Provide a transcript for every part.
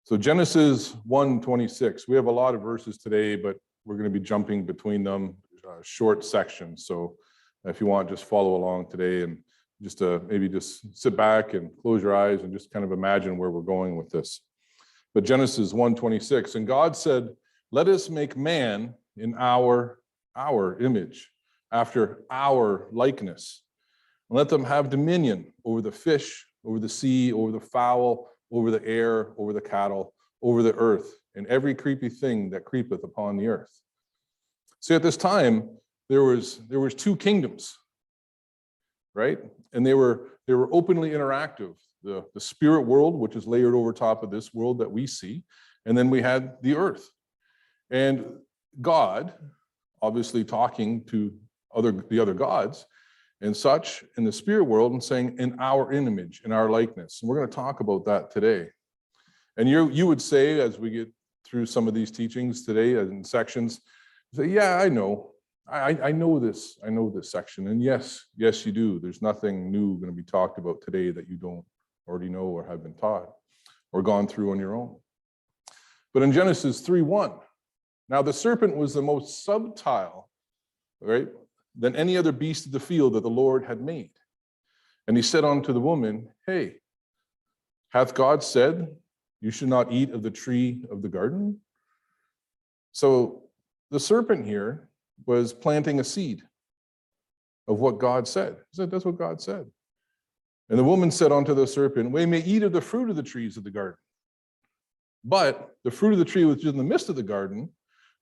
So Genesis 1:26. We have a lot of verses today, but we're going to be jumping between them, short sections. So if you want, just follow along today and just maybe just sit back and close your eyes and just kind of imagine where we're going with this. But Genesis 1:26, and God said, "Let us make man in our image, after our likeness, and let them have dominion over the fish, over the sea, over the fowl, over the air, over the cattle, over the earth, and every creepy thing that creepeth upon the earth." See, at this time, there was two kingdoms, right? And they were openly interactive. The spirit world, which is layered over top of this world that we see, and then we had the earth. And God, obviously talking to the other gods and such in the spirit world and saying, in our image, in our likeness. And we're going to talk about that today. And you would say, as we get through some of these teachings today in sections, say, yeah, I know. I know this. I know this section. And yes, you do. There's nothing new going to be talked about today that you don't already know or have been taught or gone through on your own. But in Genesis 3:1, now the serpent was the most subtle, right, than any other beast of the field that the Lord had made. And he said unto the woman, "Hey, hath God said, you should not eat of the tree of the garden?" So the serpent here was planting a seed of what God said. He said, that's what God said. And the woman said unto the serpent, "We may eat of the fruit of the trees of the garden. But the fruit of the tree which is in the midst of the garden,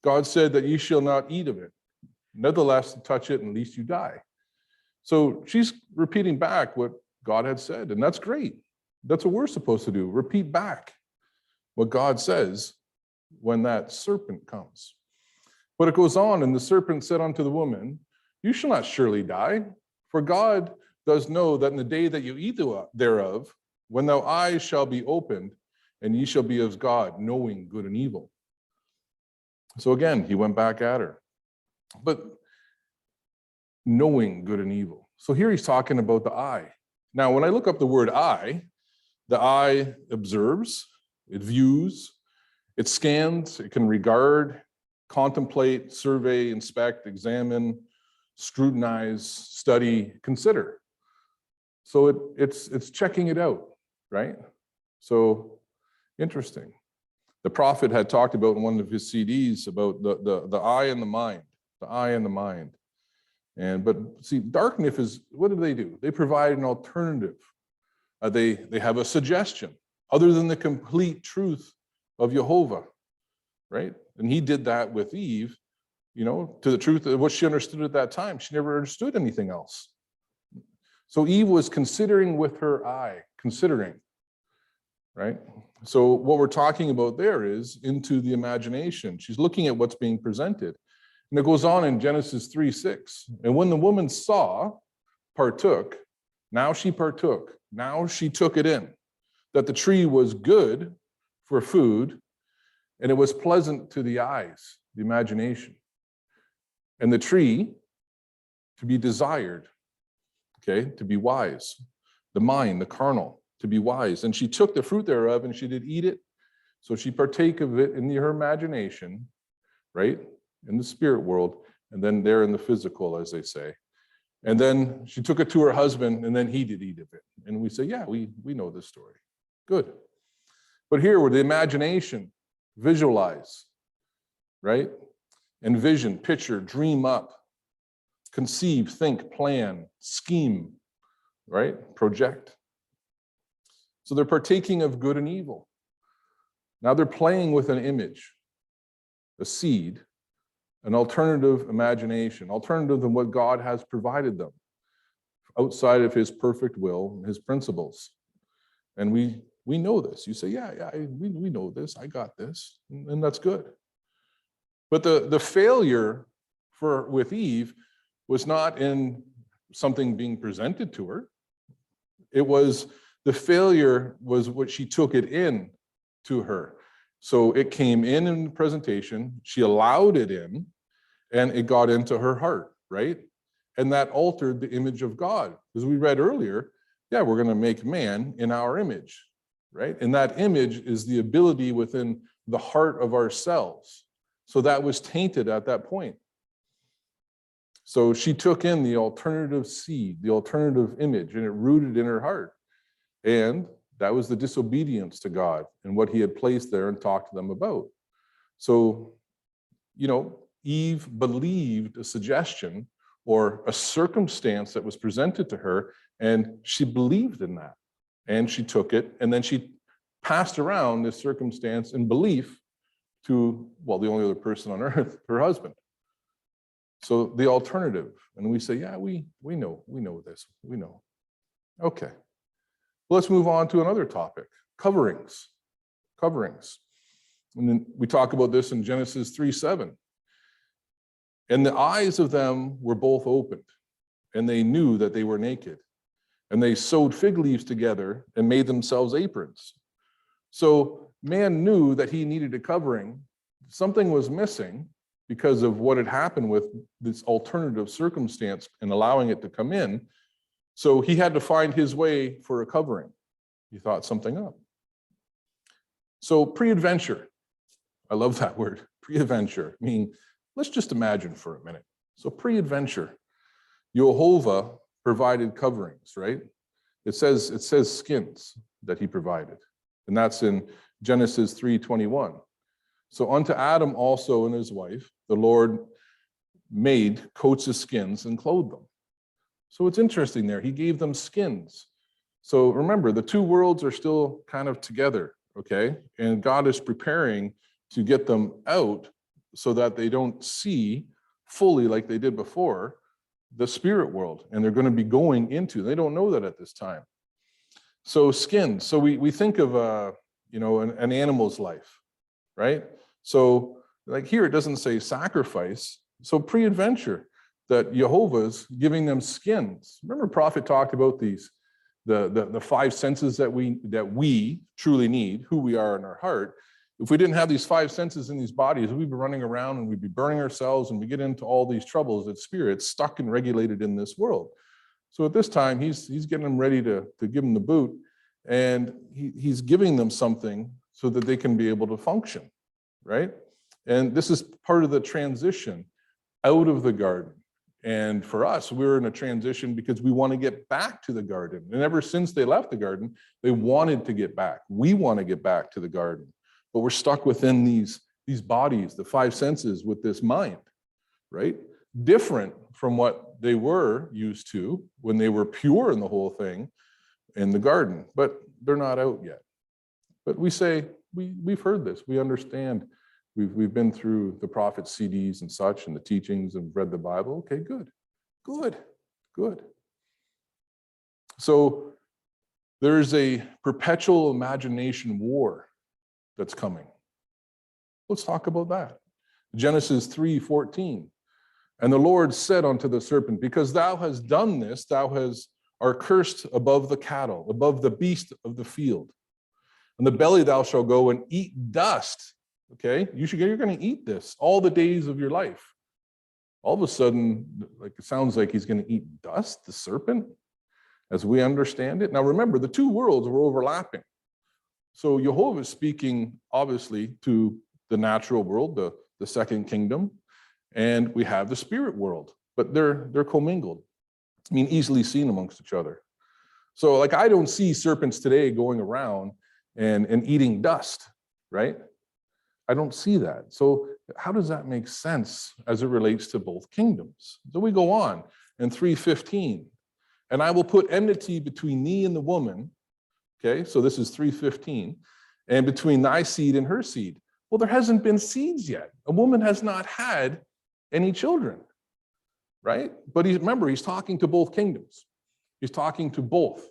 God said that ye shall not eat of it. Nevertheless, touch it, and lest you die." So she's repeating back what God had said, and that's great. That's what we're supposed to do, repeat back what God says when that serpent comes. But it goes on, and the serpent said unto the woman, "You shall not surely die, for God does know that in the day that you eat thereof, when thou eyes shall be opened, and ye shall be as God, knowing good and evil." So again, he went back at her. But knowing good and evil. So here he's talking about the eye. Now, when I look up the word eye, the eye observes, it views, it scans, it can regard, contemplate, survey, inspect, examine, scrutinize, study, consider. So it's checking it out, right? So interesting. The prophet had talked about in one of his CDs about the eye and the mind. The eye and the mind. But see, darkness is, what do? They provide an alternative. They have a suggestion other than the complete truth of Jehovah, right? And he did that with Eve, to the truth of what she understood at that time. She never understood anything else. So Eve was considering with her eye, considering, right? So what we're talking about there is into the imagination. She's looking at what's being presented. And it goes on in Genesis 3:6. And when the woman partook, now she took it in, that the tree was good for food, and it was pleasant to the eyes, the imagination, and the tree to be desired, okay, to be wise, the mind, the carnal, to be wise. And she took the fruit thereof, and she did eat it. So she partake of it in her imagination, right? In the spirit world, and then there in the physical, as they say. And then she took it to her husband, and then he did eat of it. And we say, yeah, we know this story. Good. But here, with the imagination, visualize, right? Envision, picture, dream up, conceive, think, plan, scheme, right? Project. So they're partaking of good and evil. Now they're playing with an image, a seed, an alternative imagination, alternative than what God has provided them, outside of his perfect will and his principles. And we know this. You say, yeah, we know this. I got this, and that's good. But the failure with Eve was not in something being presented to her. The failure was what she took it in to her. So it came in the presentation, she allowed it in, and it got into her heart, right? And that altered the image of God. As we read earlier, yeah, we're going to make man in our image. right? And that image is the ability within the heart of ourselves. So that was tainted at that point. So she took in the alternative seed, the alternative image, and it rooted in her heart. And that was the disobedience to God and what he had placed there and talked to them about. So, Eve believed a suggestion or a circumstance that was presented to her, and she believed in that. And she took it, and then she passed around this circumstance and belief to, the only other person on earth, her husband. So the alternative, and we say, yeah, we know this, we know. Okay, well, let's move on to another topic, coverings. And then we talk about this in Genesis 3:7. And the eyes of them were both opened, and they knew that they were naked. And they sewed fig leaves together and made themselves aprons. So man knew that he needed a covering. Something was missing because of what had happened with this alternative circumstance and allowing it to come in. So he had to find his way for a covering. He thought something up. So pre-adventure, I love that word, pre-adventure. I mean, let's just imagine for a minute. So pre-adventure, Jehovah provided coverings, right? It says skins that he provided. And that's in Genesis 3:21. So unto Adam also and his wife, the Lord made coats of skins and clothed them. So it's interesting there. He gave them skins. So remember, the two worlds are still kind of together, okay? And God is preparing to get them out so that they don't see fully like they did before the spirit world. And they're going to be going into, they don't know that at this time. So skins. So we think of, an animal's life, right? So like here, it doesn't say sacrifice. So pre-adventure, that Jehovah's giving them skins. Remember, prophet talked about these, the five senses that we truly need, who we are in our heart. If we didn't have these five senses in these bodies, we'd be running around and we'd be burning ourselves, and we get into all these troubles that spirit's stuck and regulated in this world. So at this time, he's getting them ready to give them the boot, and he's giving them something so that they can be able to function, right? And this is part of the transition out of the garden. And for us, we're in a transition because we want to get back to the garden. And ever since they left the garden, they wanted to get back. We want to get back to the garden. But we're stuck within these bodies, the five senses, with this mind, right? Different from what they were used to when they were pure in the whole thing in the garden, but they're not out yet. But we say, we've heard this, we understand. We've been through the prophet's CDs and such, and the teachings, and read the Bible. Okay, good. So there's a perpetual imagination war that's coming. Let's talk about that. Genesis 3:14. And the Lord said unto the serpent, because thou hast done this, thou art cursed above the cattle, above the beast of the field. In the belly thou shalt go and eat dust. Okay, you're going to eat this all the days of your life. All of a sudden, like it sounds like he's going to eat dust, the serpent, as we understand it. Now remember, the two worlds were overlapping. So Jehovah is speaking, obviously, to the natural world, the second kingdom, and we have the spirit world, but they're commingled. I mean, easily seen amongst each other. So like I don't see serpents today going around and eating dust, right? I don't see that. So how does that make sense as it relates to both kingdoms? So we go on in 3:15, and I will put enmity between thee and the woman. Okay, so this is 3:15, and between thy seed and her seed. Well, there hasn't been seeds yet. A woman has not had any children, right? But remember, he's talking to both kingdoms. He's talking to both,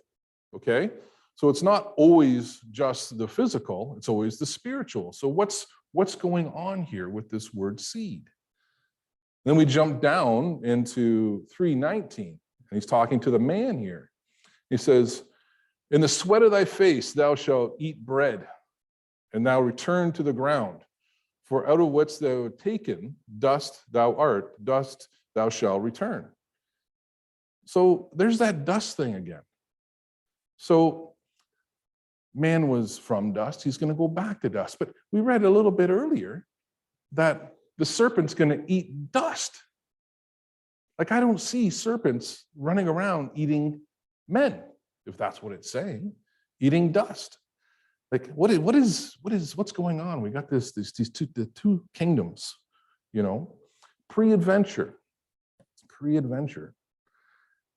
okay? So it's not always just the physical, it's always the spiritual. So what's going on here with this word seed? Then we jump down into 3:19, and he's talking to the man here. He says, in the sweat of thy face thou shalt eat bread, and thou return to the ground. For out of which thou art taken, dust thou art, dust thou shalt return. So there's that dust thing again. So man was from dust. He's going to go back to dust. But we read a little bit earlier that the serpent's going to eat dust. Like, I don't see serpents running around eating men, if that's what it's saying, eating dust. Like, what's going on? We got these two kingdoms, pre-adventure.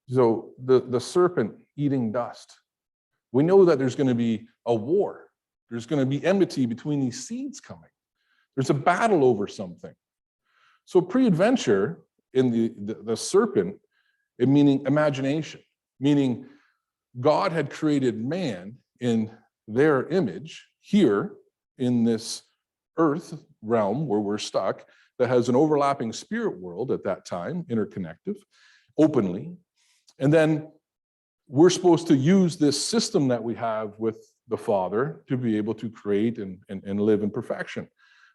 So the serpent eating dust. We know that there's going to be a war. There's going to be enmity between these seeds coming. There's a battle over something. So pre-adventure in the serpent, it meaning imagination, meaning God had created man in their image here in this earth realm where we're stuck, that has an overlapping spirit world at that time, interconnective, openly. And then we're supposed to use this system that we have with the Father to be able to create and live in perfection.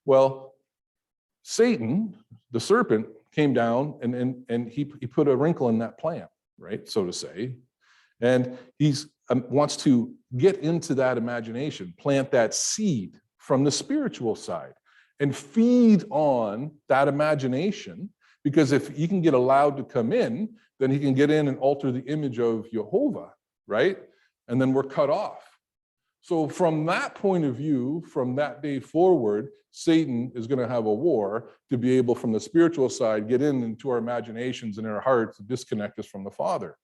Well, Satan, the serpent, came down and he put a wrinkle in that plan, right, so to say. And he's wants to get into that imagination, plant that seed from the spiritual side and feed on that imagination, because if he can get allowed to come in, then he can get in and alter the image of Jehovah, right? And then we're cut off. So from that point of view, from that day forward, Satan is going to have a war to be able, from the spiritual side, get into our imaginations and our hearts to disconnect us from the Father.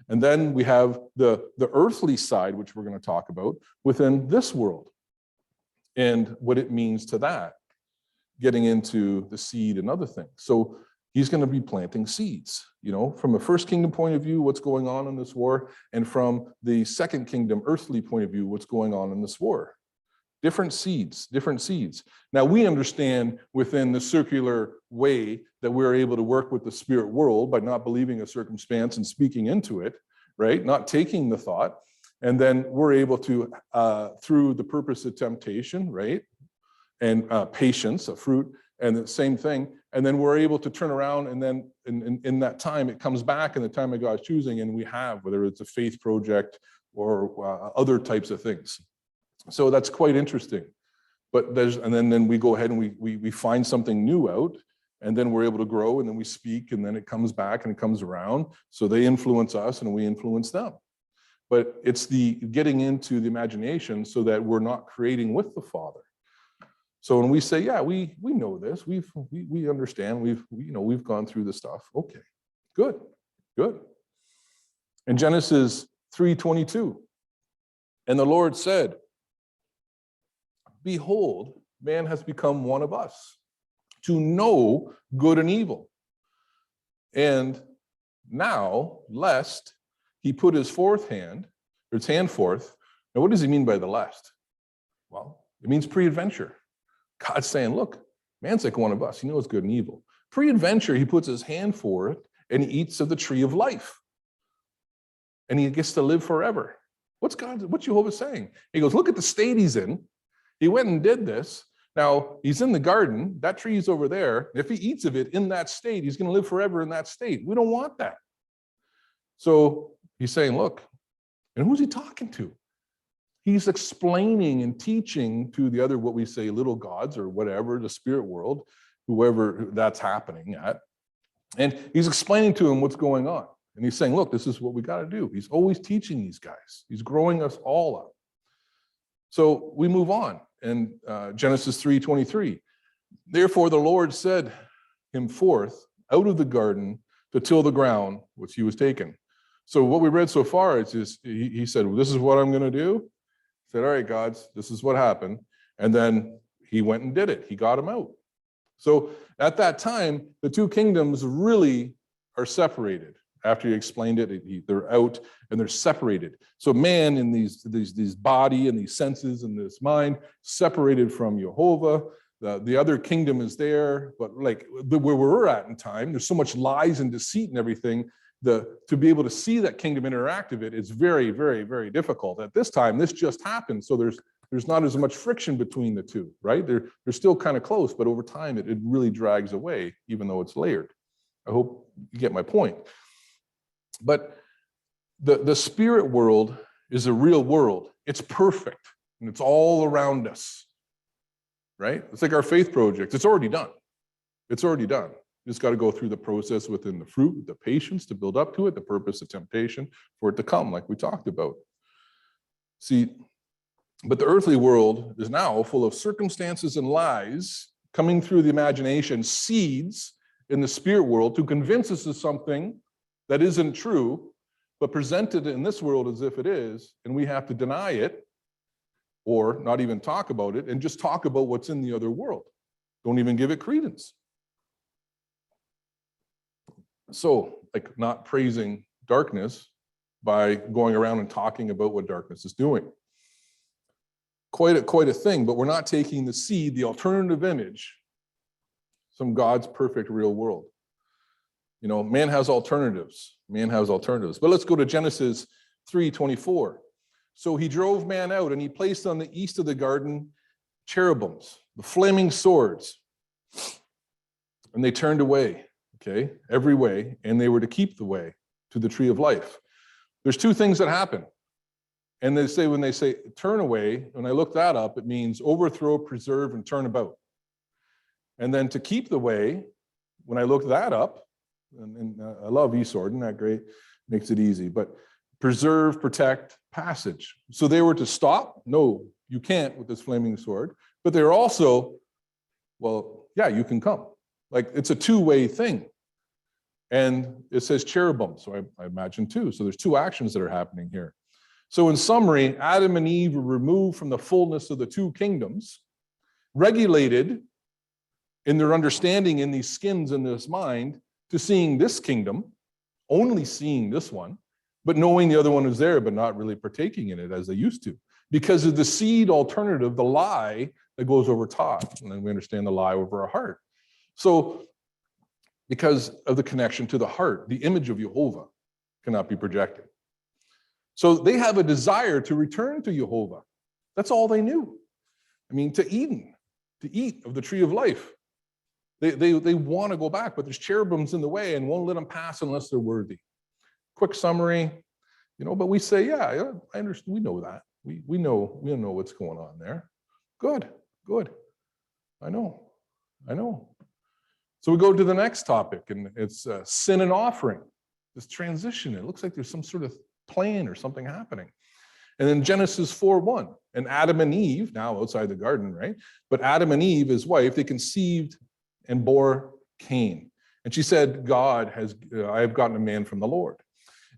And then we have the earthly side, which we're going to talk about, within this world and what it means to that, getting into the seed and other things. So he's going to be planting seeds, from a first kingdom point of view, what's going on in this war, and from the second kingdom, earthly point of view, what's going on in this war. Different seeds. Now, we understand within the circular way that we're able to work with the spirit world by not believing a circumstance and speaking into it, right? Not taking the thought. And then we're able to, through the purpose of temptation, right? And patience, a fruit, and the same thing. And then we're able to turn around, and then in that time, it comes back in the time of God's choosing, and we have, whether it's a faith project or other types of things. So that's quite interesting. But then we go ahead and we find something new out, and then we're able to grow, and then we speak, and then it comes back and it comes around. So they influence us and we influence them. But it's the getting into the imagination so that we're not creating with the Father. So when we say, yeah, we know this, we understand, we've gone through this stuff. Okay, good. In Genesis 3:22, and the Lord said, behold, man has become one of us, to know good and evil. And now, lest he put his hand forth. Now, what does he mean by the lest? Well, it means pre-adventure. God's saying, look, man's like one of us. He knows good and evil. Pre-adventure, he puts his hand forth and he eats of the tree of life. And he gets to live forever. What's Jehovah saying? He goes, look at the state he's in. He went and did this. Now, he's in the garden. That tree is over there. If he eats of it in that state, he's going to live forever in that state. We don't want that. So he's saying, look, and who's he talking to? He's explaining and teaching to the other, what we say, little gods or whatever, the spirit world, whoever that's happening at. And he's explaining to them what's going on. And he's saying, look, this is what we got to do. He's always teaching these guys. He's growing us all up. So we move on. And Genesis 3:23, therefore the Lord sent him forth out of the garden to till the ground which he was taken. So what we read so far is just, he said, well, this is what I'm going to do. He said, all right, gods, this is what happened. And then he went and did it. He got him out. So at that time, the two kingdoms really are separated. After he explained it, they're out and they're separated. So man in these body and these senses and this mind, separated from Jehovah. The other kingdom is there, but like where we're at in time, there's so much lies and deceit and everything. To be able to see that kingdom interact with it is very, very, very difficult. At this time, this just happened, so there's not as much friction between the two, right? They're still kind of close, but over time it really drags away, even though it's layered. I hope you get my point. But the spirit world is a real world. It's perfect, and it's all around us, right? It's like our faith project. It's already done. It's already done. You just got to go through the process within the fruit, the patience to build up to it, the purpose, the temptation for it to come, like we talked about. See, but the earthly world is now full of circumstances and lies coming through the imagination, seeds in the spirit world to convince us of something that isn't true, but presented in this world as if it is, and we have to deny it or not even talk about it and just talk about what's in the other world. Don't even give it credence. So, like not praising darkness by going around and talking about what darkness is doing. Quite a thing, but we're not taking the seed, the alternative image, from God's perfect real world. You know, man has alternatives. Man has alternatives. But let's go to Genesis 3:24. So he drove man out, and he placed on the east of the garden cherubims, the flaming swords, and they turned away, okay, every way, and they were to keep the way to the tree of life. There's two things that happen. And they say, when they say turn away, when I look that up, it means overthrow, preserve, and turn about. And then to keep the way, when I look that up, and I love eSword, isn't that great? Makes it easy. But preserve, protect, passage. So they were to stop. No, you can't with this flaming sword. But they're also, well, yeah, you can come. Like it's a two-way thing. And it says cherubim, so I imagine two. So there's two actions that are happening here. So in summary, Adam and Eve were removed from the fullness of the two kingdoms, regulated in their understanding in these skins in this mind to seeing this kingdom, only seeing this one, but knowing the other one is there, but not really partaking in it as they used to. Because of the seed alternative, the lie that goes over top. And then we understand the lie over our heart. So because of the connection to the heart, the image of Jehovah cannot be projected. So they have a desire to return to Jehovah. That's all they knew. I mean, to Eden, to eat of the tree of life. They want to go back, but there's cherubims in the way and won't let them pass unless they're worthy. Quick summary, you know, but we say, yeah, I understand. We know that. We know what's going on there. Good. I know. So we go to the next topic, and it's sin and offering. This transition. It looks like there's some sort of plan or something happening. And then Genesis 4:1, and Adam and Eve, now outside the garden, right? But Adam and Eve, his wife, they conceived and bore Cain. And she said, I have gotten a man from the Lord.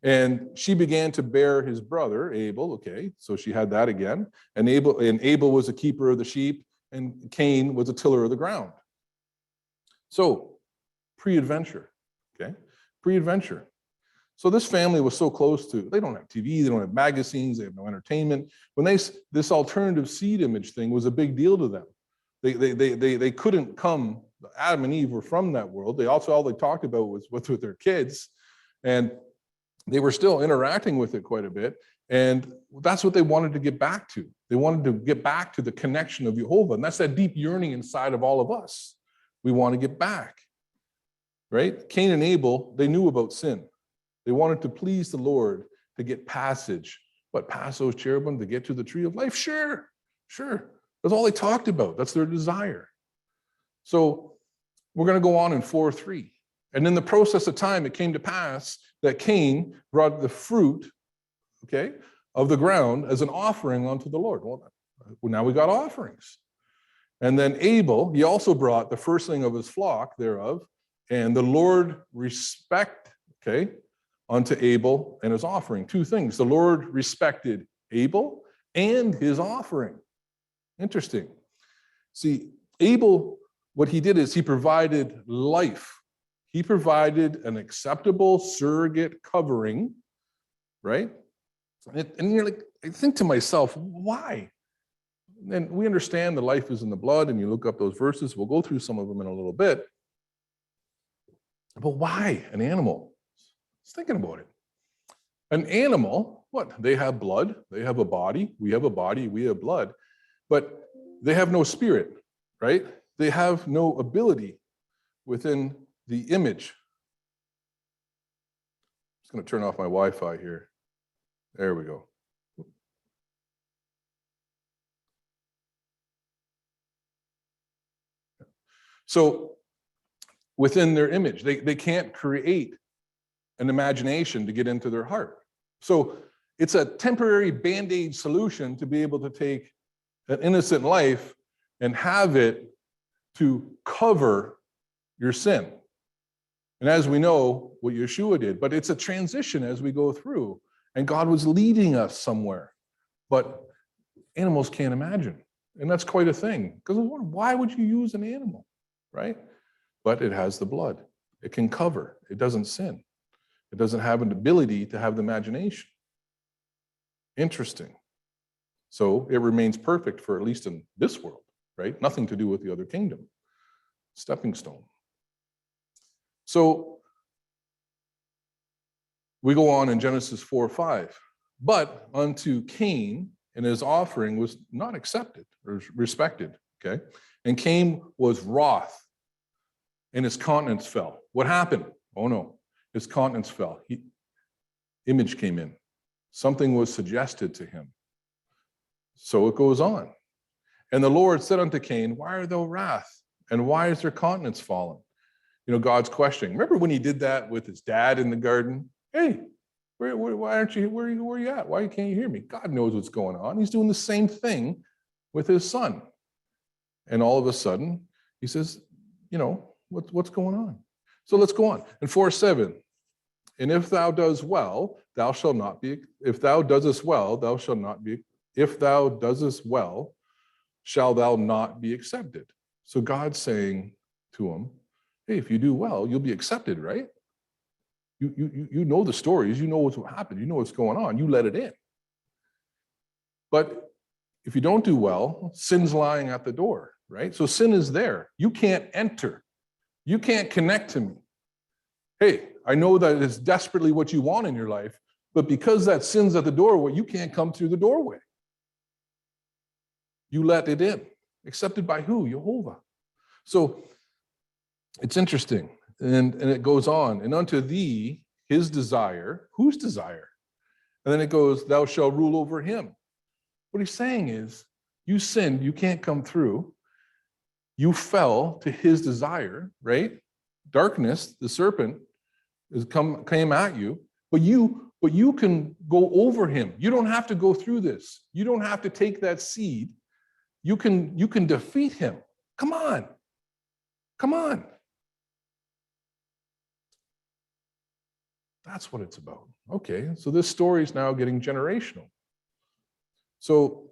And she began to bear his brother, Abel, okay, so she had that again. And Abel was a keeper of the sheep, and Cain was a tiller of the ground. So, pre-adventure, okay? Pre-adventure. So this family was so close to, they don't have TV, they don't have magazines, they have no entertainment. When this alternative seed image thing was a big deal to them. They couldn't come, Adam and Eve were from that world. All they talked about was with their kids. And they were still interacting with it quite a bit. And that's what they wanted to get back to. They wanted to get back to the connection of Jehovah. And that's that deep yearning inside of all of us. We want to get back, right? Cain and Abel, they knew about sin. They wanted to please the Lord to get passage. What, past those cherubim to get to the tree of life? Sure. That's all they talked about. That's their desire. So we're going to go on in 4:3. And in the process of time, it came to pass that Cain brought the fruit, okay, of the ground as an offering unto the Lord. Well, now we got offerings. And then Abel, he also brought the firstling of his flock thereof, and the Lord unto Abel and his offering. Two things. The Lord respected Abel and his offering. Interesting. See, Abel, what he did is he provided life. He provided an acceptable surrogate covering, right? And you're like, I think to myself, why? And we understand the life is in the blood, and you look up those verses. We'll go through some of them in a little bit. But why an animal? Just thinking about it. An animal, what? They have blood. They have a body. We have a body. We have blood. But they have no spirit, right? They have no ability within the image. I'm just going to turn off my Wi-Fi here. There we go. So within their image, they can't create an imagination to get into their heart. So it's a temporary Band-Aid solution to be able to take an innocent life and have it to cover your sin. And as we know, what Yeshua did, but it's a transition as we go through, and God was leading us somewhere. But animals can't imagine, and that's quite a thing, because why would you use an animal, right? But it has the blood. It can cover. It doesn't sin. It doesn't have an ability to have the imagination. Interesting. So it remains perfect for at least in this world, right? Nothing to do with the other kingdom. Stepping stone. So we go on in Genesis 4:5. But unto Cain and his offering was not accepted or respected, okay? And Cain was wroth, and his countenance fell. What happened? Oh no, his countenance fell. Image came in. Something was suggested to him. So it goes on. And the Lord said unto Cain, why art thou wrath? And why is their countenance fallen? You know, God's questioning. Remember when he did that with his dad in the garden? Hey, why aren't you, where are you at? Why can't you hear me? God knows what's going on. He's doing the same thing with his son. And all of a sudden, he says, you know, what's going on? So let's go on. In 4:7, and if thou doest well, thou shalt not be, if thou doest well, thou shalt not be, if thou doest well, shall thou not be accepted. So God's saying to him, hey, if you do well, you'll be accepted, right? You know the stories, you know what's happened, you know what's going on, you let it in. But if you don't do well, sin's lying at the door, right? So sin is there. You can't enter. You can't connect to me. Hey, I know that it's desperately what you want in your life, but because that sin's at the doorway, you can't come through the doorway. You let it in. Accepted by who? Jehovah. So it's interesting. And it goes on. And unto thee, his desire. Whose desire? And then it goes, thou shalt rule over him. What he's saying is, you sinned, you can't come through. You fell to his desire, right? Darkness, the serpent, came at you, but you can go over him. You don't have to go through this. You don't have to take that seed. You can defeat him. Come on. Come on. That's what it's about. Okay, so this story is now getting generational. So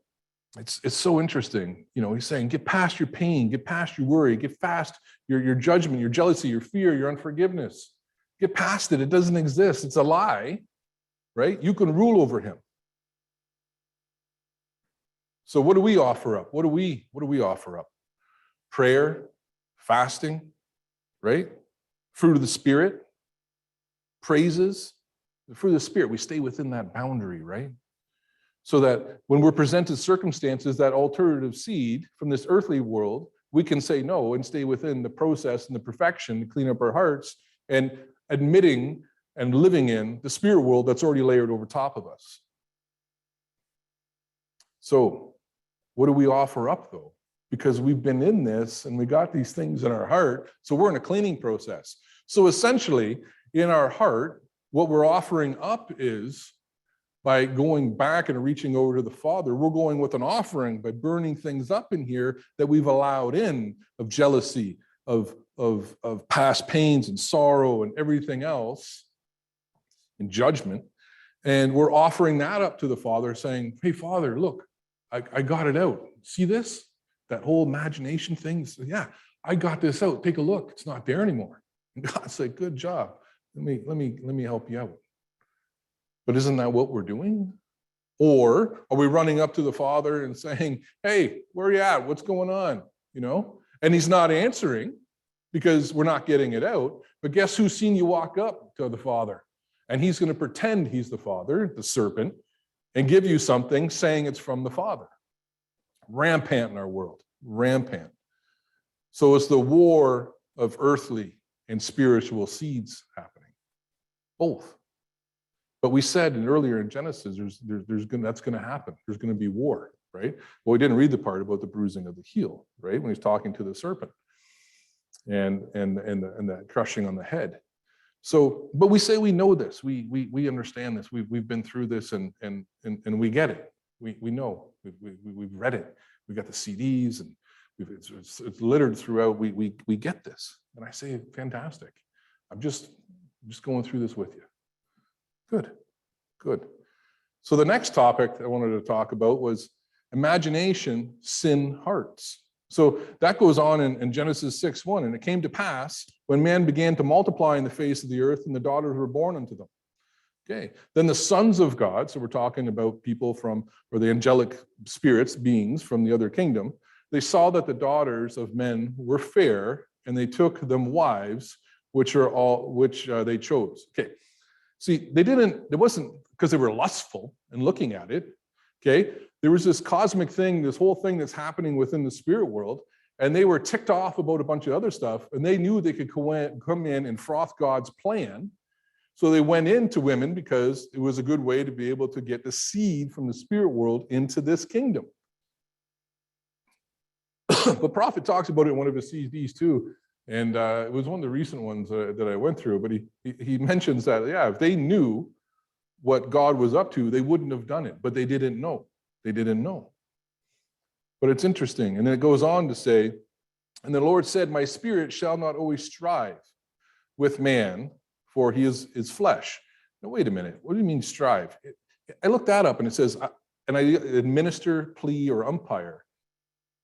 it's so interesting. You know, he's saying, get past your pain, get past your worry, get past your judgment, your jealousy, your fear, your unforgiveness. Get past it. It doesn't exist. It's a lie, right? You can rule over him. So what do we offer up? What do we offer up? Prayer, fasting, right? Fruit of the Spirit, praises. The fruit of the Spirit, we stay within that boundary, right? So that when we're presented circumstances, that alternative seed from this earthly world, we can say no and stay within the process and the perfection to clean up our hearts and admitting and living in the spirit world that's already layered over top of us. So what do we offer up though? Because we've been in this and we got these things in our heart, so we're in a cleaning process. So essentially, in our heart, what we're offering up is, by going back and reaching over to the Father, we're going with an offering by burning things up in here that we've allowed in, of jealousy, of past pains and sorrow and everything else, and judgment. And we're offering that up to the Father, saying, hey, Father, look, I got it out. See this? That whole imagination thing? So, yeah, I got this out. Take a look. It's not there anymore. And God's like, good job. Let me help you out. But isn't that what we're doing? Or are we running up to the Father and saying, hey, where are you at? What's going on? You know? And he's not answering because we're not getting it out. But guess who's seen you walk up to the Father? And he's going to pretend he's the Father, the serpent, and give you something saying it's from the Father. Rampant in our world. Rampant. So it's the war of earthly and spiritual seeds happening. Both. But we said earlier in Genesis, that's going to happen. There's going to be war, right? Well, we didn't read the part about the bruising of the heel, right? When he's talking to the serpent. and that crushing on the head. So, but we say we know this. We understand this. We've been through this, and we get it. We know. We've read it. We've got the CDs, and it's littered throughout. We get this, and I say, fantastic. I'm just going through this with you. Good. So the next topic I wanted to talk about was imagination, sin, hearts. So that goes on in Genesis 6:1, and it came to pass when man began to multiply in the face of the earth, and the daughters were born unto them. Okay, then the sons of God, so we're talking about people from, or the angelic spirits, beings from the other kingdom, they saw that the daughters of men were fair, and they took them wives, which they chose. Okay, see, it wasn't because they were lustful and looking at it. Okay, there was this cosmic thing, this whole thing that's happening within the spirit world, and they were ticked off about a bunch of other stuff, and they knew they could come in and froth God's plan. So they went into women because it was a good way to be able to get the seed from the spirit world into this kingdom. The prophet talks about it in one of his CDs too, and it was one of the recent ones that I went through, but he mentions that, yeah, if they knew what God was up to, they wouldn't have done it, but they didn't know. But it's interesting. And then it goes on to say, and the Lord said, my spirit shall not always strive with man, for he is flesh. Now, wait a minute. What do you mean strive? I looked that up, and it says, and I administer, plea, or umpire.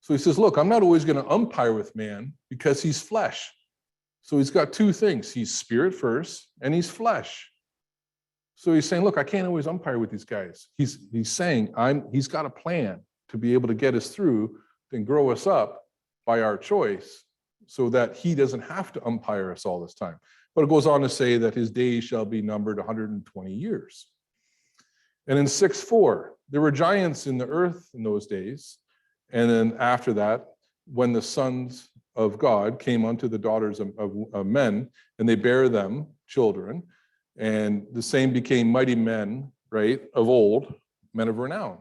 So he says, look, I'm not always going to umpire with man because he's flesh. So he's got two things. He's spirit first, and he's flesh. So he's saying, look, I can't always umpire with these guys. He's saying he's got a plan to be able to get us through and grow us up by our choice so that he doesn't have to umpire us all this time. But it goes on to say that his days shall be numbered 120 years. And in 6:4, there were giants in the earth in those days. And then after that, when the sons of God came unto the daughters of men, and they bare them children, and the same became mighty men, right, of old, men of renown.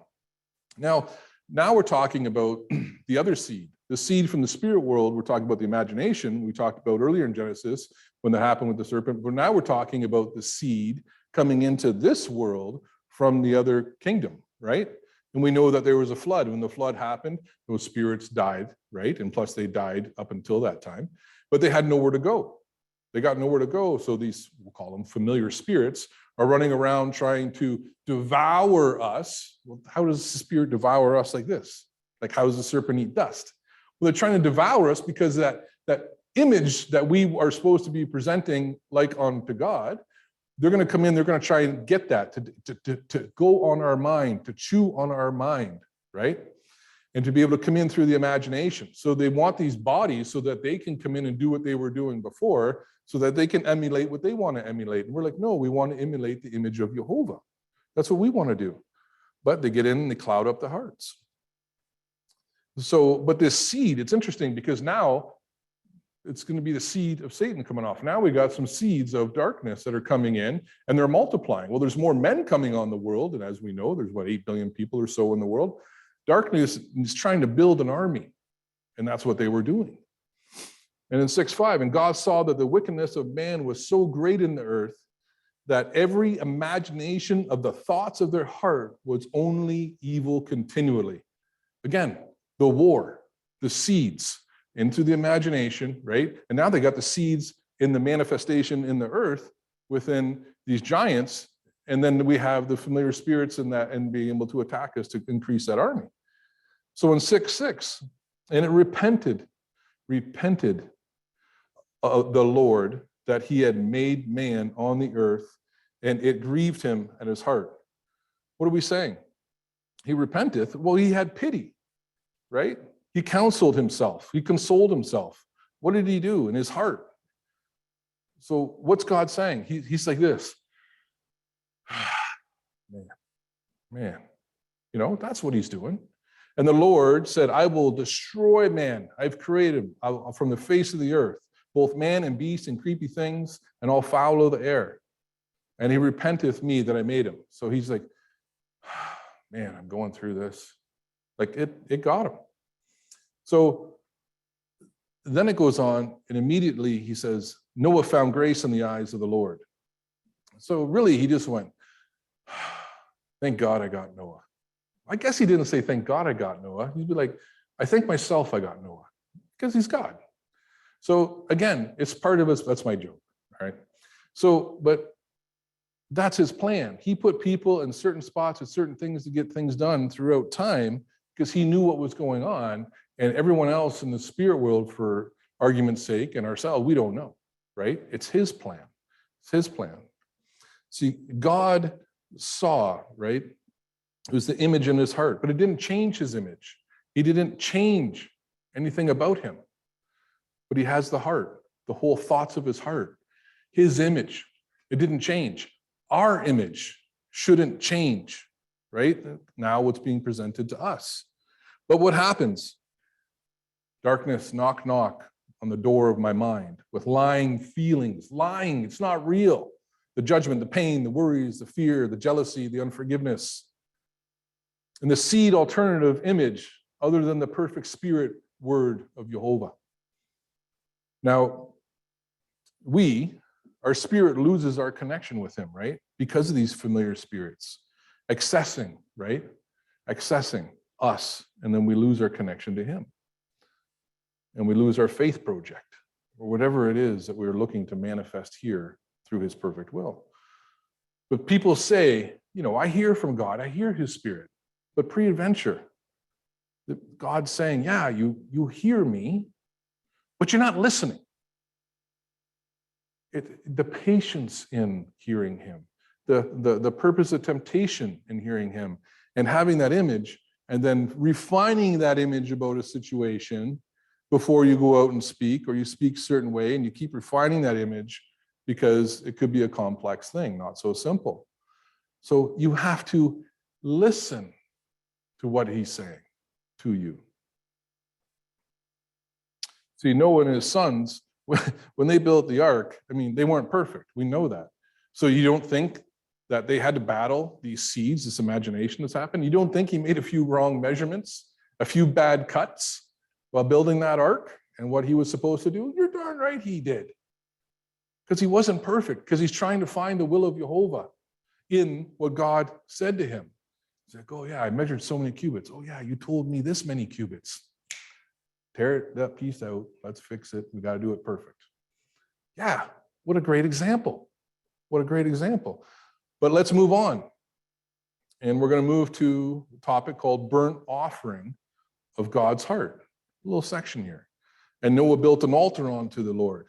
Now we're talking about the other seed, the seed from the spirit world. We're talking about the imagination we talked about earlier in Genesis when that happened with the serpent. But now we're talking about the seed coming into this world from the other kingdom, right? And we know that there was a flood. When the flood happened, those spirits died, right? And plus they died up until that time, but they had nowhere to go. They got nowhere to go. So these, we'll call them familiar spirits, are running around trying to devour us. Well, how does the spirit devour us like this? Like, how does the serpent eat dust? Well, they're trying to devour us because that image that we are supposed to be presenting like unto God, they're going to come in, they're going to try and get that to go on our mind, to chew on our mind, right? And to be able to come in through the imagination. So they want these bodies so that they can come in and do what they were doing before, so that they can emulate what they want to emulate. And we're like, no, we want to emulate the image of Jehovah. That's what we want to do. But they get in and they cloud up the hearts. So, but this seed, it's interesting because now it's going to be the seed of Satan coming off. Now we got some seeds of darkness that are coming in, and they're multiplying. Well, there's more men coming on the world, and as we know, there's 8 billion people or so in the world. Darkness is trying to build an army, and that's what they were doing. And in 6:5, and God saw that the wickedness of man was so great in the earth that every imagination of the thoughts of their heart was only evil continually. Again, the war, the seeds into the imagination, right? And now they got the seeds in the manifestation in the earth within these giants. And then we have the familiar spirits in that and being able to attack us to increase that army. So in 6:6, and it repented the Lord that he had made man on the earth, and it grieved him at his heart. What are we saying? He repenteth. Well, he had pity, right? He counseled himself. He consoled himself. What did he do in his heart? So what's God saying? He's like this. Man, you know, that's what he's doing. And the Lord said, I will destroy man. I've created him from the face of the earth, both man and beast and creepy things and all fowl of the air. And he repenteth me that I made him. So he's like, man, I'm going through this. Like it got him. So then it goes on, and immediately he says, Noah found grace in the eyes of the Lord. So really, he just went, thank God I got Noah. I guess he didn't say, thank God I got Noah. He'd be like, I thank myself I got Noah, because he's God. So again, it's part of us. That's my joke, all right? So, but that's his plan. He put people in certain spots with certain things to get things done throughout time, because he knew what was going on, and everyone else in the spirit world, for argument's sake, and ourselves, we don't know, right? It's his plan. It's his plan. See, God saw, right? It was the image in his heart, but it didn't change his image. He didn't change anything about him, but he has the heart, the whole thoughts of his heart, his image. It didn't change. Our image shouldn't change, right? Now what's being presented to us. But what happens? Darkness, knock, knock on the door of my mind with lying feelings. Lying, it's not real. The judgment, the pain, the worries, the fear, the jealousy, the unforgiveness. And the seed alternative image, other than the perfect spirit word of Jehovah. Now, our spirit loses our connection with him, right? Because of these familiar spirits. Accessing, right? Accessing us, and then we lose our connection to him. And we lose our faith project, or whatever it is that we're looking to manifest here through his perfect will. But people say, I hear from God, I hear his spirit, but pre-adventure, God's saying, yeah, you hear me, but you're not listening. The patience in hearing him, the purpose of temptation in hearing him, and having that image, and then refining that image about a situation before you go out and speak, or you speak a certain way, and you keep refining that image, because it could be a complex thing, not so simple. So you have to listen to what he's saying to you. See, Noah and his sons, when they built the ark, they weren't perfect. We know that. So you don't think that they had to battle these seeds, this imagination that's happened? You don't think he made a few wrong measurements, a few bad cuts while building that ark and what he was supposed to do? You're darn right he did. Because he wasn't perfect, because he's trying to find the will of Jehovah in what God said to him. He's like, oh yeah, I measured so many cubits. Oh yeah, you told me this many cubits. Tear that piece out, let's fix it. We got to do it perfect. Yeah, what a great example. What a great example. But let's move on. And we're going to move to a topic called burnt offering of God's heart. A little section here. And Noah built an altar unto the Lord.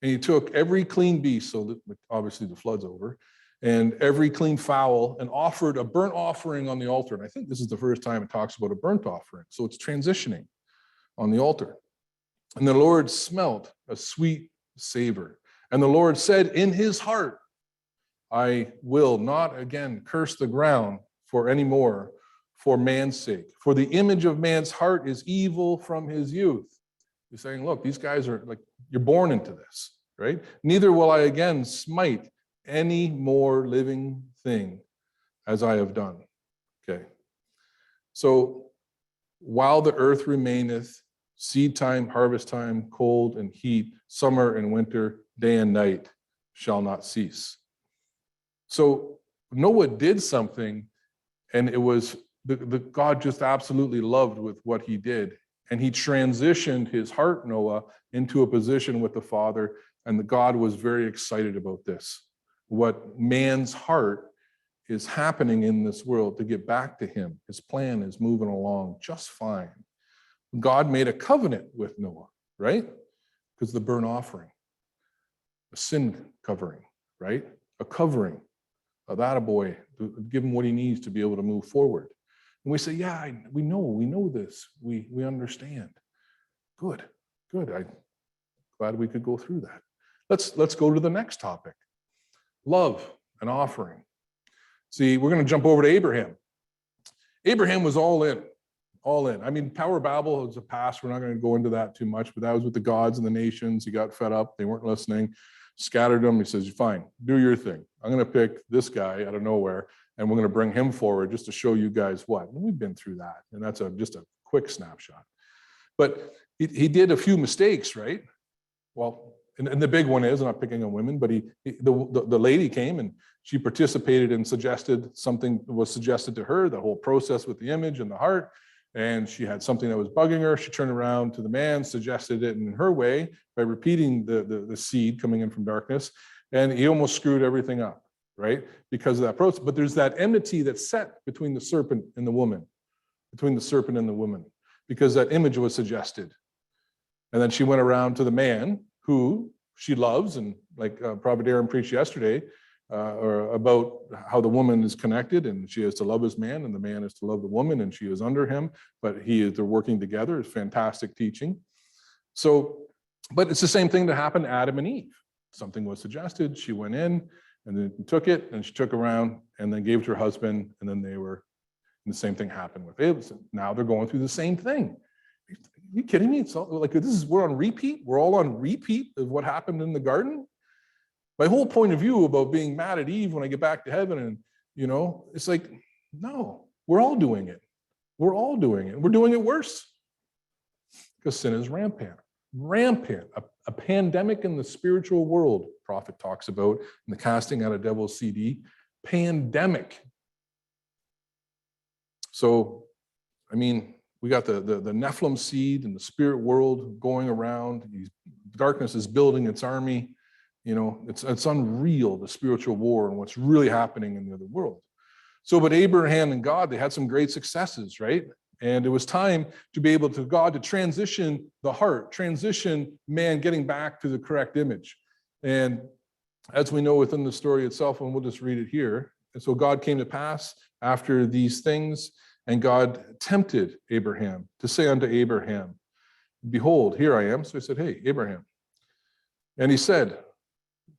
And he took every clean beast, so that obviously the flood's over, and every clean fowl, and offered a burnt offering on the altar. And I think this is the first time it talks about a burnt offering. So it's transitioning on the altar. And the Lord smelt a sweet savor. And the Lord said in his heart, I will not again curse the ground for any more for man's sake. For the image of man's heart is evil from his youth. He's saying, look, these guys are like, you're born into this, right? Neither will I again smite any more living thing as I have done. Okay. So while the earth remaineth, seed time, harvest time, cold and heat, summer and winter, day and night shall not cease. So Noah did something, and it was the God just absolutely loved with what he did. And he transitioned his heart, Noah, into a position with the Father, and the God was very excited about this. What man's heart is happening in this world to get back to him. His plan is moving along just fine. God made a covenant with Noah, right? Because the burnt offering, a sin covering, right? A covering of that boy, to give him what he needs to be able to move forward. And we say, yeah, we know this. We understand. Good. I'm glad we could go through that. Let's go to the next topic. Love and offering. See, we're going to jump over to Abraham. Abraham was all in. Tower of Babel was a past. We're not going to go into that too much, but that was with the gods and the nations. He got fed up. They weren't listening. Scattered them. He says, fine, do your thing. I'm going to pick this guy out of nowhere, and we're going to bring him forward just to show you guys what. And we've been through that, and that's just a quick snapshot. But he did a few mistakes, right? Well, and the big one is, I'm not picking on women, but the lady came and she participated and suggested something was suggested to her, the whole process with the image and the heart. And she had something that was bugging her. She turned around to the man, suggested it in her way by repeating the seed coming in from darkness. And he almost screwed everything up, right? Because of that process. But there's that enmity that's set between the serpent and the woman, because that image was suggested. And then she went around to the man who she loves, and like Prophet Aaron preached yesterday, or about how the woman is connected, and she is to love his man, and the man is to love the woman, and she is under him, but they're working together. It's fantastic teaching. So, but it's the same thing that happened to Adam and Eve. Something was suggested, she went in, and then took it, and she took around, and then gave it to her husband, and then and the same thing happened with Abraham. Now they're going through the same thing. Are you kidding me? It's like we're on repeat. We're all on repeat of what happened in the garden. My whole point of view about being mad at Eve when I get back to heaven, and it's like, no, we're all doing it. We're all doing it. We're doing it worse because sin is rampant. A pandemic in the spiritual world, prophet talks about in the Casting Out of Devils CD. Pandemic. So, I mean, we got the Nephilim seed and the spirit world going around. Darkness is building its army. It's unreal, the spiritual war and what's really happening in the other world. So, but Abraham and God, they had some great successes, right? And it was time to be able to God to transition the heart, transition man getting back to the correct image. And as we know within the story itself, and we'll just read it here. And so God came to pass after these things, and God tempted Abraham to say unto Abraham, behold, here I am. So he said, hey, Abraham. And he said,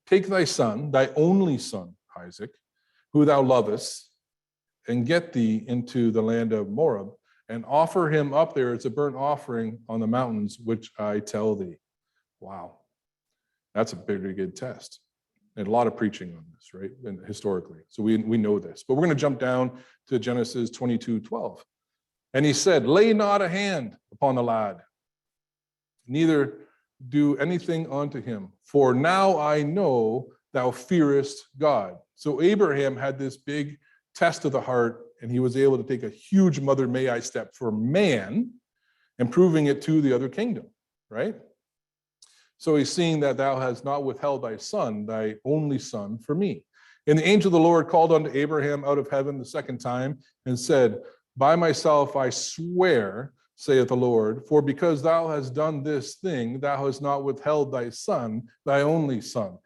take thy son, thy only son, Isaac, who thou lovest, and get thee into the land of Moab, and offer him up there as a burnt offering on the mountains, which I tell thee. Wow. That's a pretty good test. And a lot of preaching on this, right? And historically. So we know this. But we're going to jump down to Genesis 22:12. And he said, lay not a hand upon the lad, neither do anything unto him. For now I know thou fearest God. So Abraham had this big test of the heart, and he was able to take a huge mother may I step for man and proving it to the other kingdom, right? So he's seeing that thou hast not withheld thy son, thy only son, for me. And the angel of the Lord called unto Abraham out of heaven the second time and said, by myself I swear, saith the Lord, for because thou hast done this thing, thou hast not withheld thy son, thy only son,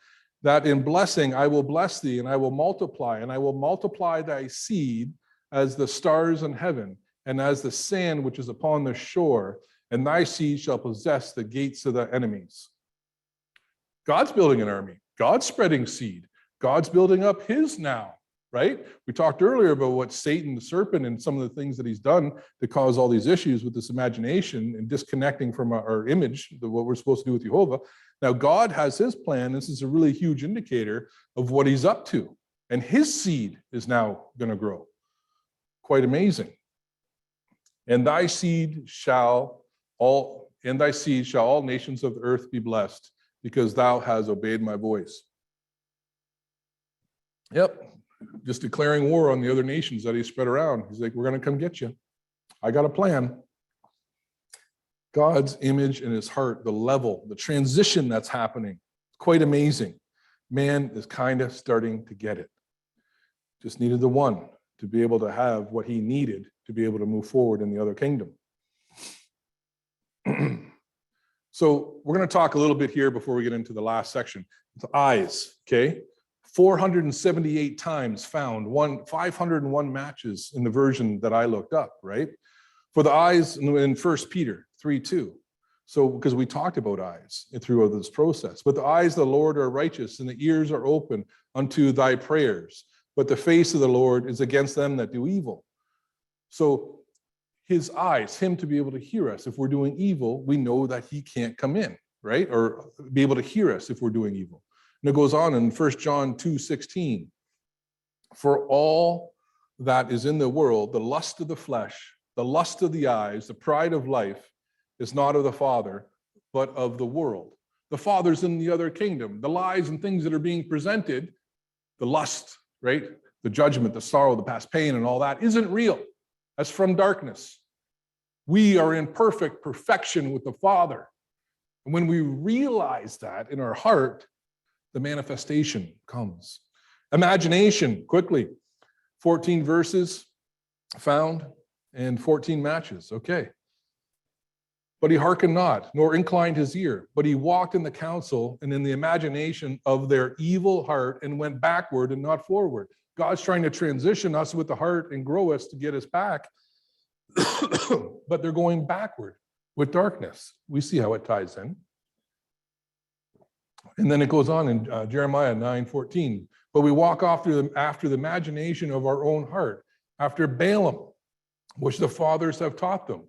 that in blessing I will bless thee, and I will multiply thy seed as the stars in heaven, and as the sand which is upon the shore, and thy seed shall possess the gates of the enemies. God's building an army. God's spreading seed. God's building up his now, right? We talked earlier about what Satan, the serpent, and some of the things that he's done to cause all these issues with this imagination and disconnecting from our image, what we're supposed to do with Jehovah. Now, God has his plan. This is a really huge indicator of what he's up to. And his seed is now going to grow. Quite amazing. And thy seed shall all nations of the earth be blessed, because thou hast obeyed my voice. Yep, just declaring war on the other nations that he spread around. He's like, we're going to come get you. I got a plan. God's image in his heart, the level, the transition that's happening, quite amazing. Man is kind of starting to get it. Just needed the one to be able to have what he needed to be able to move forward in the other kingdom. So we're going to talk a little bit here before we get into the last section. The eyes, okay? 478 times found, 501 matches in the version that I looked up, right? For the eyes in 1 Peter 3:2. So, because we talked about eyes through this process. But the eyes of the Lord are righteous, and the ears are open unto thy prayers. But the face of the Lord is against them that do evil. So his eyes, him to be able to hear us. If we're doing evil, we know that he can't come in, right? Or be able to hear us if we're doing evil. And it goes on in 1 John 2:16. For all that is in the world, the lust of the flesh, the lust of the eyes, the pride of life, is not of the Father, but of the world. The Father's in the other kingdom. The lies and things that are being presented, the lust, right? The judgment, the sorrow, the past pain, and all that isn't real. That's from darkness. We are in perfection with the Father. And when we realize that in our heart, the manifestation comes. Imagination, quickly. 14 verses found and 14 matches. Okay. But he hearkened not, nor inclined his ear, but he walked in the counsel and in the imagination of their evil heart and went backward and not forward. God's trying to transition us with the heart and grow us to get us back, but they're going backward with darkness. We see how it ties in. And then it goes on in Jeremiah 9:14. But we walk off after the imagination of our own heart, after Balaam, which the fathers have taught them.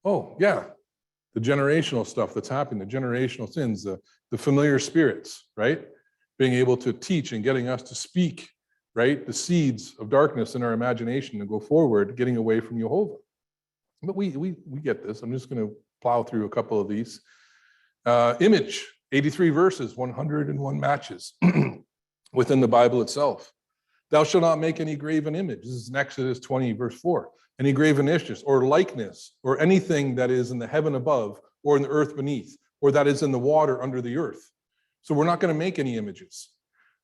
Oh, yeah, the generational stuff that's happening, the generational sins, the familiar spirits, right? Being able to teach and getting us to speak, right? The seeds of darkness in our imagination and go forward, getting away from Jehovah. But we get this. I'm just going to plow through a couple of these. Image, 83 verses, 101 matches within the Bible itself. Thou shalt not make any graven image. This is in Exodus 20, verse 4. Any graven image or likeness or anything that is in the heaven above or in the earth beneath or that is in the water under the earth. So we're not going to make any images.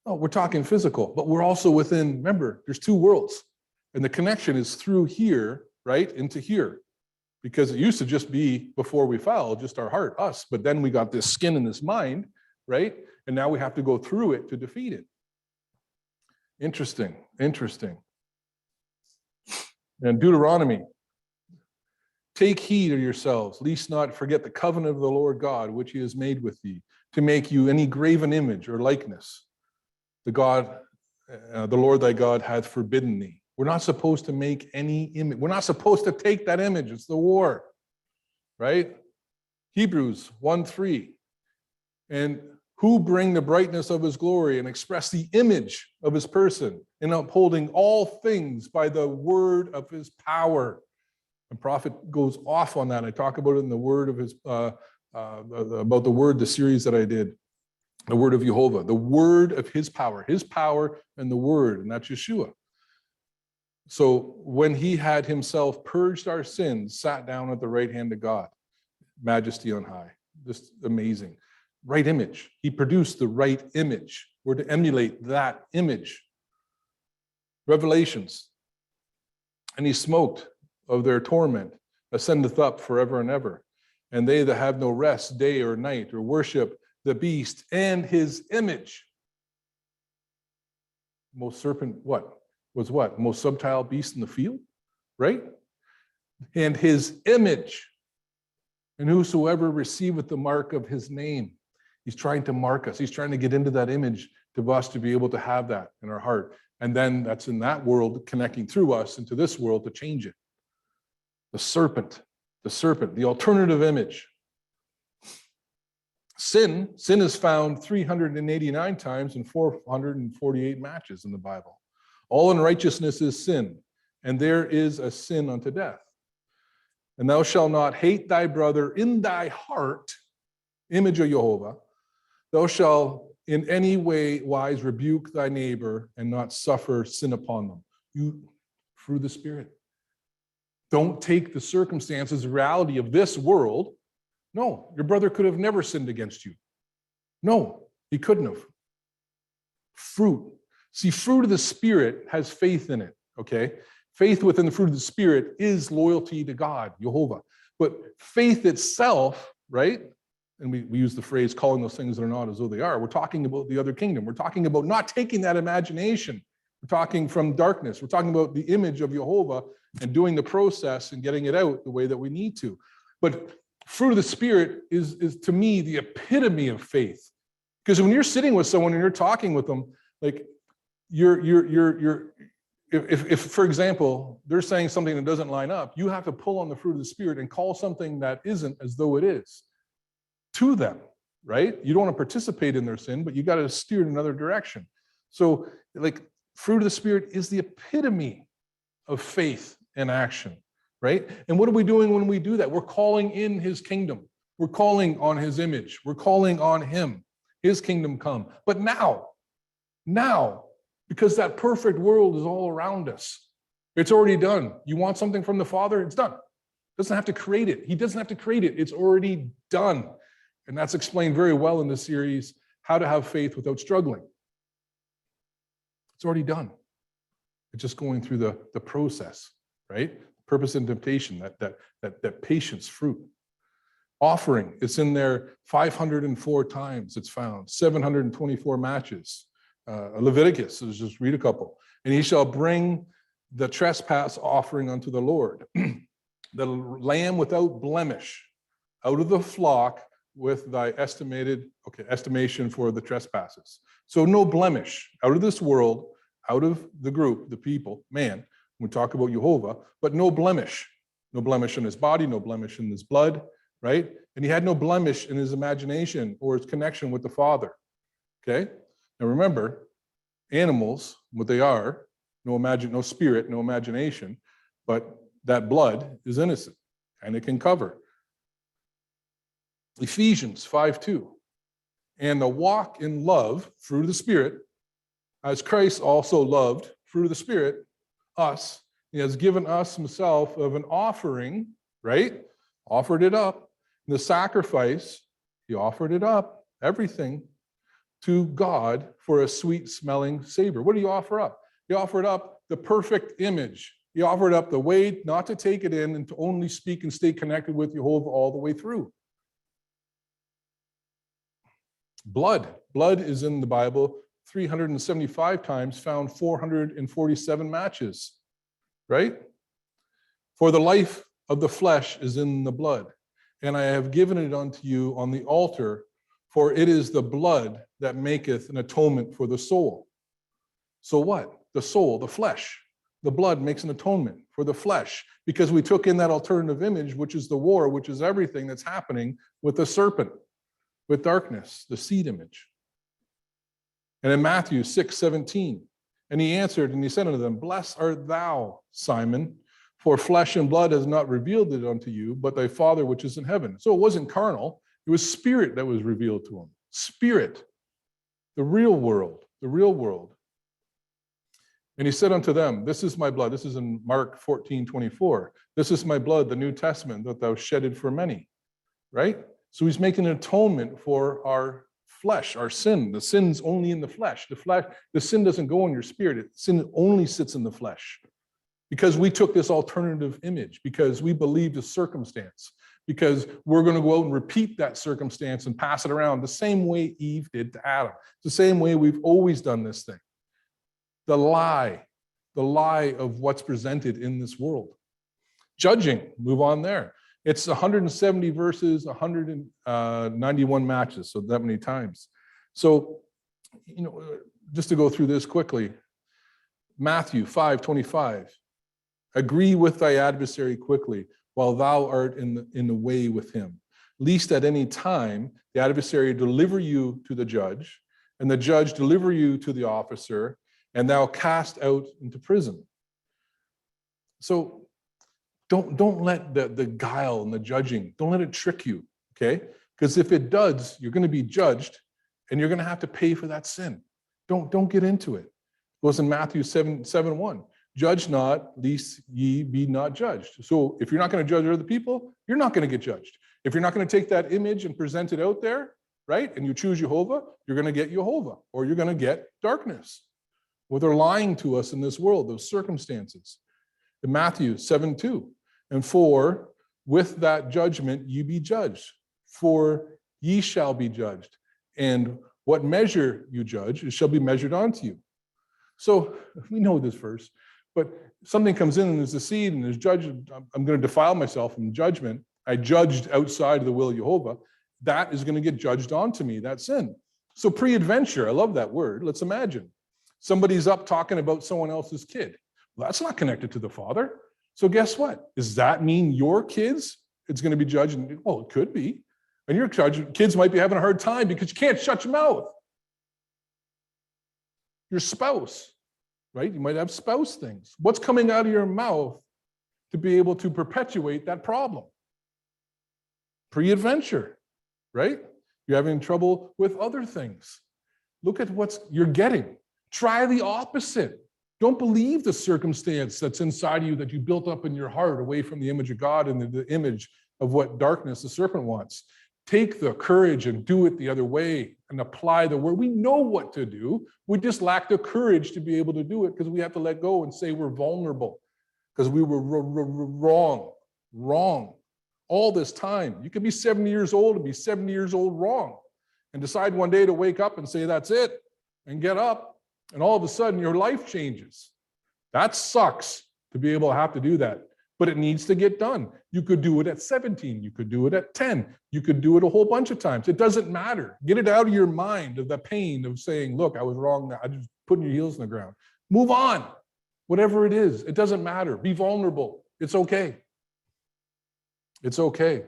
No, we're talking physical, but we're also within, remember, there's two worlds. And the connection is through here, right, into here. Because it used to just be, before we fell, just our heart, us. But then we got this skin and this mind, right? And now we have to go through it to defeat it. Interesting. And Deuteronomy, take heed of yourselves, lest not forget the covenant of the Lord God, which he has made with thee, to make you any graven image or likeness. The Lord thy God hath forbidden thee. We're not supposed to make any image. We're not supposed to take that image. It's the war, right? Hebrews 1:3. And who bring the brightness of his glory and express the image of his person in upholding all things by the word of his power. And prophet goes off on that. I talk about it in the word of his, about the word, the series that I did, the word of Jehovah, the word of his power and the word, and that's Yeshua. So when he had himself purged our sins, sat down at the right hand of God, majesty on high, just amazing. Right image. He produced the right image. We're to emulate that image. Revelations. And he smoked of their torment, ascendeth up forever and ever. And they that have no rest day or night, or worship the beast and his image. Most serpent, what? Was what? Most subtile beast in the field, right? And his image. And whosoever receiveth the mark of his name. He's trying to mark us. He's trying to get into that image to us to be able to have that in our heart. And then that's in that world connecting through us into this world to change it. The serpent, the alternative image. Sin is found 389 times in 448 matches in the Bible. All unrighteousness is sin, and there is a sin unto death. And thou shalt not hate thy brother in thy heart, image of Jehovah. Thou shalt in any wise rebuke thy neighbor and not suffer sin upon them. You, through the Spirit. Don't take the circumstances, reality of this world. No, your brother could have never sinned against you. No, he couldn't have. Fruit. See, fruit of the Spirit has faith in it, okay? Faith within the fruit of the Spirit is loyalty to God, Jehovah. But faith itself, right? And we use the phrase calling those things that are not as though they are. We're talking about the other kingdom. We're talking about not taking that imagination. We're talking from darkness. We're talking about the image of Jehovah and doing the process and getting it out the way that we need to. But fruit of the Spirit is to me the epitome of faith. Because when you're sitting with someone and you're talking with them, like if for example, they're saying something that doesn't line up, you have to pull on the fruit of the Spirit and call something that isn't as though it is to them, right? You don't want to participate in their sin, but you got to steer in another direction. So like fruit of the Spirit is the epitome of faith and action. right? And what are we doing when we do that? We're calling in his kingdom. We're calling on his image. We're calling on him, his kingdom come. But now, because that perfect world is all around us. It's already done. You want something from the Father? It's done. Doesn't have to create it. He doesn't have to create it. It's already done. And that's explained very well in this series, How to Have Faith Without Struggling. It's already done. It's just going through the process, right? Purpose and temptation, that patience fruit. Offering, it's in there 504 times it's found, 724 matches. Leviticus, let's just read a couple. And he shall bring the trespass offering unto the Lord, the lamb without blemish, out of the flock with thy estimation for the trespasses. So no blemish, out of this world, out of the group, the people, man, we talk about Jehovah, but no blemish in his body, no blemish in his blood, right? And he had no blemish in his imagination or his connection with the Father, okay? Now remember, animals, what they are, no spirit, no imagination, but that blood is innocent and it can cover. Ephesians 5:2, and the walk in love, fruit of the Spirit, as Christ also loved, fruit of the Spirit, us. He has given us himself of an offering, right? Offered it up. The sacrifice, he offered it up, everything, to God for a sweet smelling savor. What do you offer up? He offered up the perfect image. He offered up the way not to take it in and to only speak and stay connected with Jehovah all the way through. Blood is in the Bible 375 times, found 447 matches, right? For the life of the flesh is in the blood, and I have given it unto you on the altar, for it is the blood that maketh an atonement for the soul. So what? The soul, the flesh, the blood makes an atonement for the flesh, because we took in that alternative image, which is the war, which is everything that's happening with the serpent, with darkness, the seed image. And in Matthew 6:17, and he answered and he said unto them, Blessed art thou, Simon, for flesh and blood has not revealed it unto you, but thy Father which is in heaven. So it wasn't carnal, it was spirit that was revealed to him. Spirit, the real world, the real world. And he said unto them, This is my blood. This is in Mark 14:24. This is my blood, the New Testament, that thou shedded for many, right? So he's making an atonement for our flesh, our sin. The sin's only in the flesh. The sin doesn't go in your spirit. Sin only sits in the flesh. Because we took this alternative image, because we believed a circumstance, because we're going to go out and repeat that circumstance and pass it around the same way Eve did to Adam. It's the same way we've always done this thing. The lie of what's presented in this world. Judging, move on there. It's 170 verses, 191 matches, so that many times. So, just to go through this quickly, Matthew 5:25, agree with thy adversary quickly while thou art in the way with him, lest at any time the adversary deliver you to the judge, and the judge deliver you to the officer, and thou cast out into prison. So don't let the guile and the judging, don't let it trick you, okay? Because if it does, you're going to be judged, and you're going to have to pay for that sin. Don't get into it. It goes in Matthew 7:1. Judge not, lest ye be not judged. So if you're not going to judge other people, you're not going to get judged. If you're not going to take that image and present it out there, right, and you choose Jehovah, you're going to get Jehovah, or you're going to get darkness. Well, they're lying to us in this world, those circumstances. In Matthew 7:2, and for with that judgment ye be judged, for ye shall be judged. And what measure you judge, it shall be measured unto you. So we know this verse, but something comes in and there's a seed and there's judgment. I'm going to defile myself in judgment. I judged outside of the will of Jehovah. That is going to get judged onto me, that sin. So pre-adventure, I love that word. Let's imagine somebody's up talking about someone else's kid. Well, that's not connected to the Father. So guess what? Does that mean your kids, it's going to be judged? Well, it could be. And your kids might be having a hard time because you can't shut your mouth. Your spouse, right? You might have spouse things. What's coming out of your mouth to be able to perpetuate that problem. Pre-adventure, right? You're having trouble with other things. Look at what you're getting. Try the opposite. Don't believe the circumstance that's inside you that you built up in your heart away from the image of God and the image of what darkness the serpent wants. Take the courage and do it the other way and apply the word. We know what to do. We just lack the courage to be able to do it because we have to let go and say we're vulnerable because we were wrong all this time. You could be 70 years old and be 70 years old wrong and decide one day to wake up and say, that's it, and get up. And all of a sudden your life changes. That sucks to be able to have to do that, but it needs to get done. You could do it at 17. You could do it at 10. You could do it a whole bunch of times. It doesn't matter. Get it out of your mind of the pain of saying, look, I was wrong. I just putting your heels in the ground. Move on. Whatever it is, it doesn't matter. Be vulnerable. It's okay. It's okay.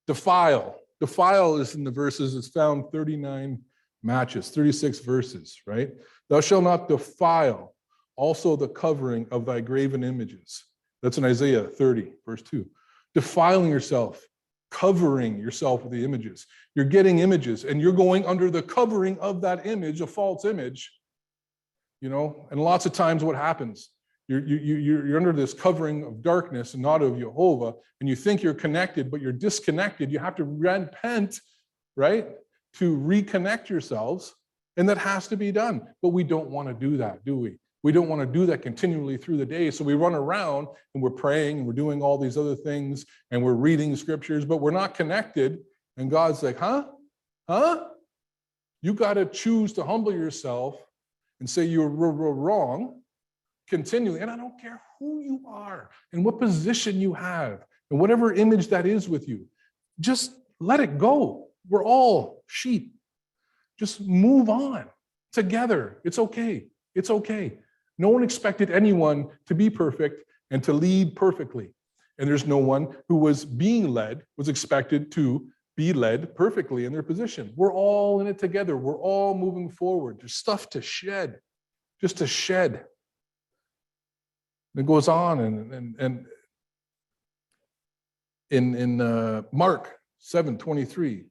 Defile. Defile is in the verses. It's found 39 matches, 36 verses, right? Thou shalt not defile also the covering of thy graven images. That's in Isaiah 30, verse 2. Defiling yourself, covering yourself with the images. You're getting images and you're going under the covering of that image, a false image, you know, and lots of times what happens, you're under this covering of darkness and not of Jehovah, and you think you're connected, but you're disconnected. You have to repent, right, to reconnect yourselves, and that has to be done. But we don't want to do that, do we? We don't want to do that continually through the day. So we run around and we're praying and we're doing all these other things and we're reading scriptures, but we're not connected. And God's like, huh? You got to choose to humble yourself and say you're wrong continually. And I don't care who you are and what position you have and whatever image that is with you. Just let it go. We're all sheep. Just move on together. It's okay. It's okay. No one expected anyone to be perfect and to lead perfectly. And there's no one who was being led was expected to be led perfectly in their position. We're all in it together. We're all moving forward. There's stuff to shed, just to shed. It goes on and in Mark 7:23,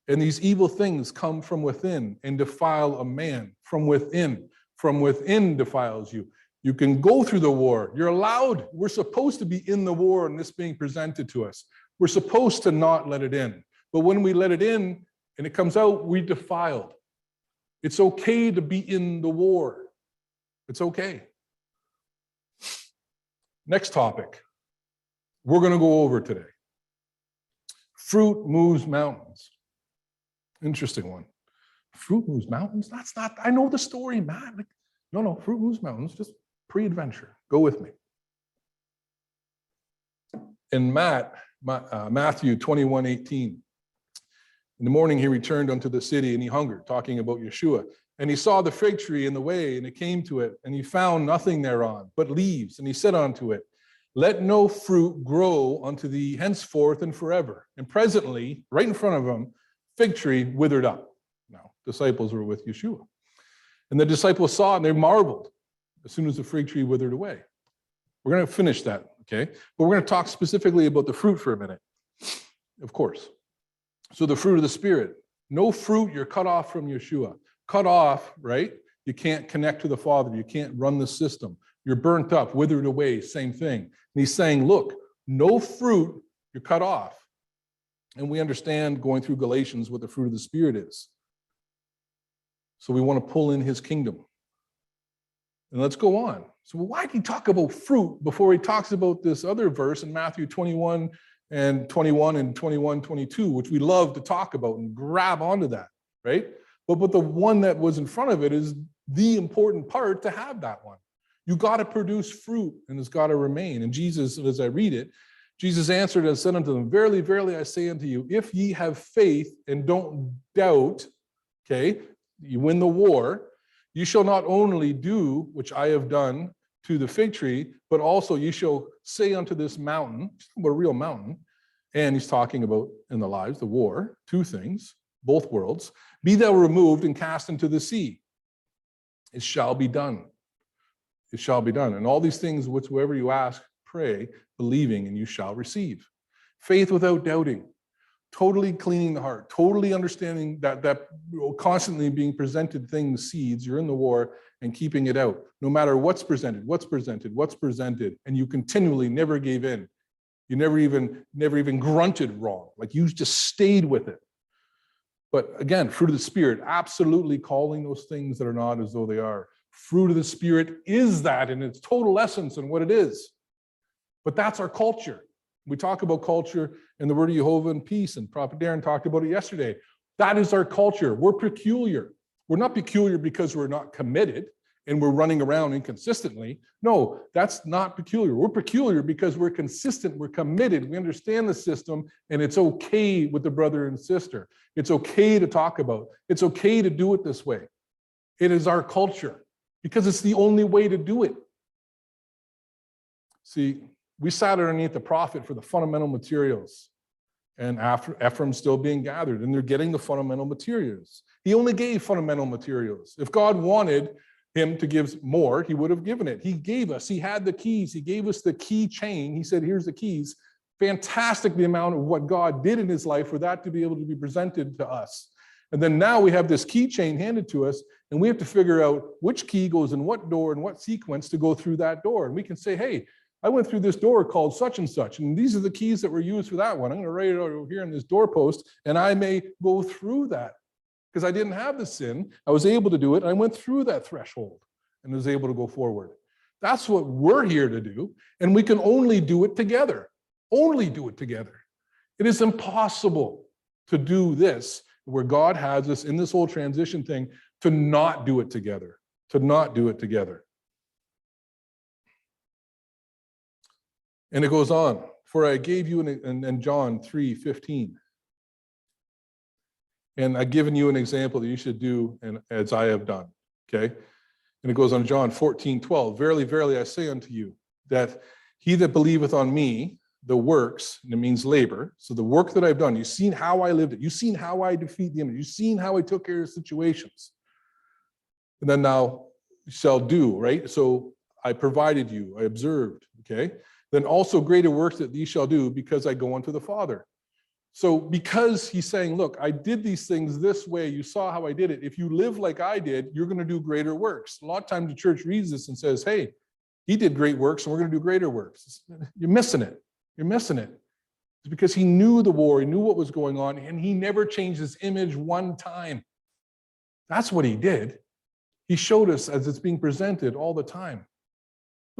and these evil things come from within and defile a man from within. From within defiles you. You can go through the war. You're allowed. We're supposed to be in the war and this being presented to us. We're supposed to not let it in. But when we let it in and it comes out, we defiled. It's okay to be in the war. It's okay. Next topic we're going to go over today. Fruit moves mountains. Interesting one. Fruit moves mountains? That's not, I know the story, Matt. Like, no, fruit moves mountains, just pre-adventure. Go with me. In Matthew 21:18, in the morning he returned unto the city and he hungered, talking about Yeshua. And he saw the fig tree in the way, and it came to it, and he found nothing thereon but leaves. And he said unto it, let no fruit grow unto thee henceforth and forever. And presently, right in front of him, fig tree withered up. Now, disciples were with Yeshua. And the disciples saw it and they marveled as soon as the fig tree withered away. We're going to finish that, okay? But we're going to talk specifically about the fruit for a minute, of course. So the fruit of the Spirit. No fruit, you're cut off from Yeshua. Cut off, right? You can't connect to the Father. You can't run the system. You're burnt up, withered away, same thing. And he's saying, look, no fruit, you're cut off. And we understand going through Galatians what the fruit of the Spirit is. So we want to pull in his kingdom. And let's go on. So why did he talk about fruit before he talks about this other verse in Matthew 21 and 21:22, which we love to talk about and grab onto that, right? But the one that was in front of it is the important part to have that one. You got to produce fruit and it's got to remain. And Jesus, as I read it, Jesus answered and said unto them, verily, verily, I say unto you, if ye have faith and don't doubt, okay, you win the war, you shall not only do which I have done to the fig tree, but also you shall say unto this mountain, about a real mountain, and he's talking about in the lives, the war, two things, both worlds, be thou removed and cast into the sea. It shall be done. it shall be done. And all these things, whatsoever you ask, pray, believing, and you shall receive. Faith without doubting, totally cleaning the heart, totally understanding that constantly being presented things, seeds, you're in the war, and keeping it out. No matter what's presented, and you continually never gave in. You never even grunted wrong. Like you just stayed with it. But again, fruit of the Spirit, absolutely calling those things that are not as though they are. Fruit of the Spirit is that in its total essence and what it is. But that's our culture. We talk about culture and the Word of Jehovah and peace, and Prophet Darren talked about it yesterday. That is our culture. We're peculiar. We're not peculiar because we're not committed and we're running around inconsistently. No, that's not peculiar. We're peculiar because we're consistent, we're committed, we understand the system, and it's okay with the brother and sister. It's okay to talk about. It's okay to do it this way. It is our culture because it's the only way to do it. See, we sat underneath the prophet for the fundamental materials, and after Ephraim still being gathered, and they're getting the fundamental materials. He only gave fundamental materials. If God wanted him to give more, he would have given it. He gave us, he had the keys, he gave us the key chain. He said, here's the keys. Fantastic the amount of what God did in his life for that to be able to be presented to us. And then now we have this key chain handed to us, and we have to figure out which key goes in what door and what sequence to go through that door. And we can say, hey, I went through this door called such and such, and these are the keys that were used for that one. I'm going to write it out over here in this doorpost, and I may go through that. Because I didn't have the sin, I was able to do it. I went through that threshold and was able to go forward. That's what we're here to do, and we can only do it together. Only do it together. It is impossible to do this where God has us in this whole transition thing to not do it together, to not do it together. And it goes on, for I gave you in John 3:15. And I've given you an example that you should do as I have done, okay? And it goes on John 14:12. Verily, verily, I say unto you, that he that believeth on me, the works, and it means labor. So the work that I've done, you've seen how I lived it. You've seen how I defeat the enemy. You've seen how I took care of situations. And then now shall do, right? So I provided you, I observed, okay? Then also greater works that these shall do, because I go unto the Father. So because he's saying, look, I did these things this way, you saw how I did it. If you live like I did, you're going to do greater works. A lot of times the church reads this and says, hey, he did great works and we're going to do greater works. You're missing it. You're missing it. It's because he knew the war, he knew what was going on, and he never changed his image one time. That's what he did. He showed us as it's being presented all the time.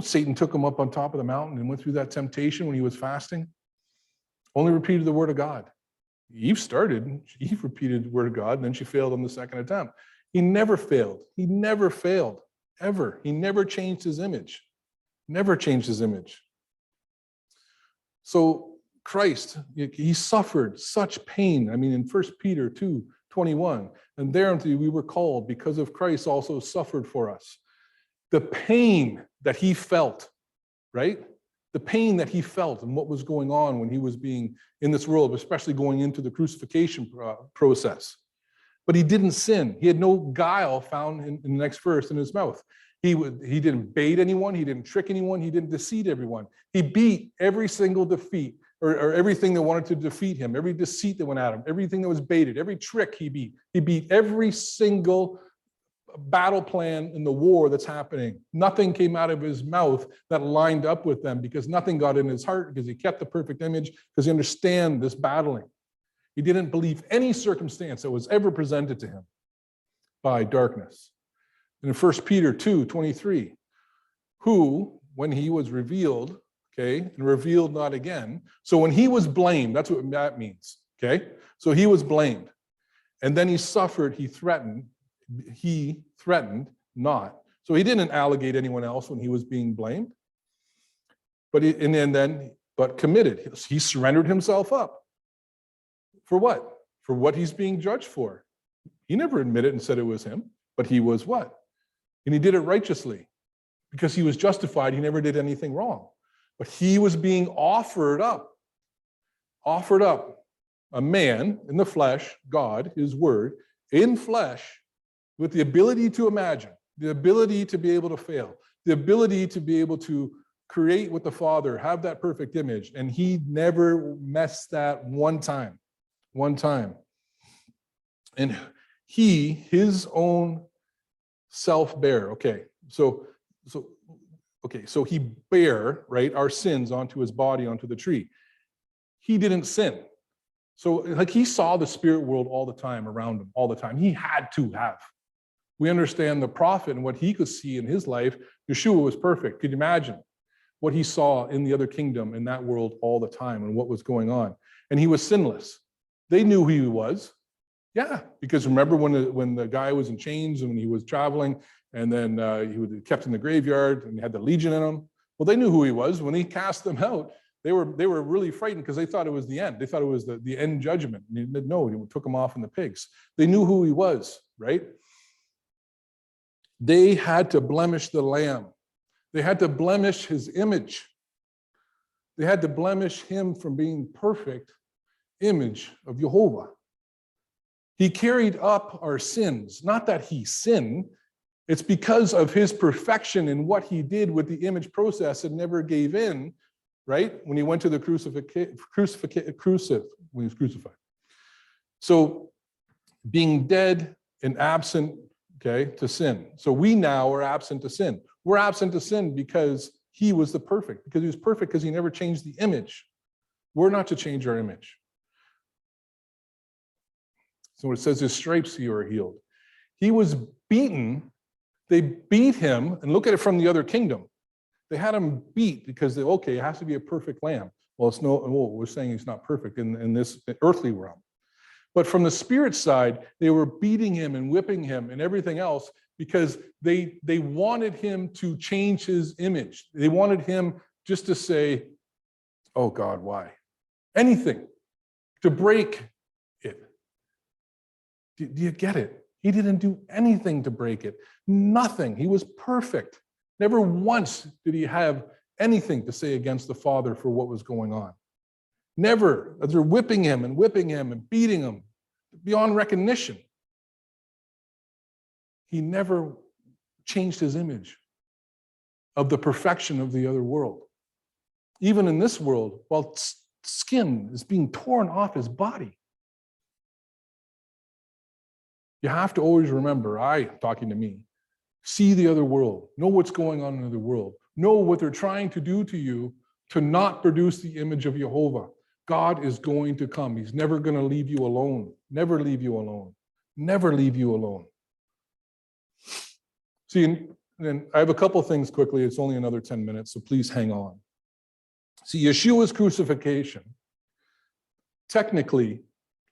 Satan took him up on top of the mountain and went through that temptation when he was fasting. Only repeated the word of God. Eve repeated the word of God, and then she failed on the second attempt. He never failed. He never failed, ever. He never changed his image. Never changed his image. So Christ, he suffered such pain. I mean, in 1 Peter 2:21, and thereunto we were called, because of Christ also suffered for us. The pain that he felt, right? The pain that he felt and what was going on when he was being in this world, especially going into the crucifixion process. But he didn't sin. He had no guile found in the next verse in his mouth. He didn't bait anyone. He didn't trick anyone. He didn't deceive everyone. He beat every single defeat or everything that wanted to defeat him, every deceit that went at him, everything that was baited, every trick he beat. He beat every single battle plan in the war that's happening. Nothing came out of his mouth that lined up with them, because nothing got in his heart, because he kept the perfect image, because he understand this battling. He didn't believe any circumstance that was ever presented to him by darkness. And in 1 Peter 2:23, who, when he was revealed, okay, and revealed not again. So when he was blamed, that's what that means, okay? So he was blamed. And then he suffered, he threatened not. So he didn't allegate anyone else when he was being blamed. But committed. He surrendered himself up. For what? For what he's being judged for. He never admitted and said it was him, but he was what? And he did it righteously. Because he was justified, he never did anything wrong. But he was being offered up. Offered up. A man in the flesh, God, his word, in flesh, with the ability to imagine, the ability to be able to fail, the ability to be able to create with the Father, have that perfect image, and he never messed that one time. And his own self-bear. So he bare, right, our sins onto his body, onto the tree. He didn't sin. So like he saw the spirit world all the time around him, all the time. He had to have. We understand the prophet and what he could see in his life. Yeshua was perfect. Could you imagine what he saw in the other kingdom, in that world all the time, and what was going on? And he was sinless. They knew who he was. Yeah, because remember when the guy was in chains and when he was traveling, and then he was kept in the graveyard and he had the legion in him. Well, they knew who he was. When he cast them out, they were really frightened because they thought it was the end. They thought it was the end judgment. And he took him off in the pigs. They knew who he was, right? They had to blemish the lamb. They had to blemish his image. They had to blemish him from being perfect image of Jehovah. He carried up our sins, not that he sinned. It's because of his perfection and what he did with the image process and never gave in, right? When he went to the when he was crucified. So being dead and absent, to sin. So we now are absent to sin. We're absent to sin because he was the perfect, because he was perfect because he never changed the image. We're not to change our image. So when it says his stripes you are healed. He was beaten. They beat him, and look at it from the other kingdom. They had him beat because it has to be a perfect lamb. Well, we're saying he's not perfect in this earthly realm. But from the spirit side, they were beating him and whipping him and everything else because they wanted him to change his image. They wanted him just to say, oh God, why? Anything to break it. Do you get it? He didn't do anything to break it. Nothing. He was perfect. Never once did he have anything to say against the Father for what was going on. Never. As they're whipping him and beating him beyond recognition. He never changed his image of the perfection of the other world. Even in this world, while skin is being torn off his body. You have to always remember, talking to me, see the other world, know what's going on in the other world, know what they're trying to do to you to not produce the image of Jehovah. God is going to come. He's never going to leave you alone. Never leave you alone. Never leave you alone. See, and I have a couple things quickly. It's only another 10 minutes, so please hang on. See, Yeshua's crucifixion, technically,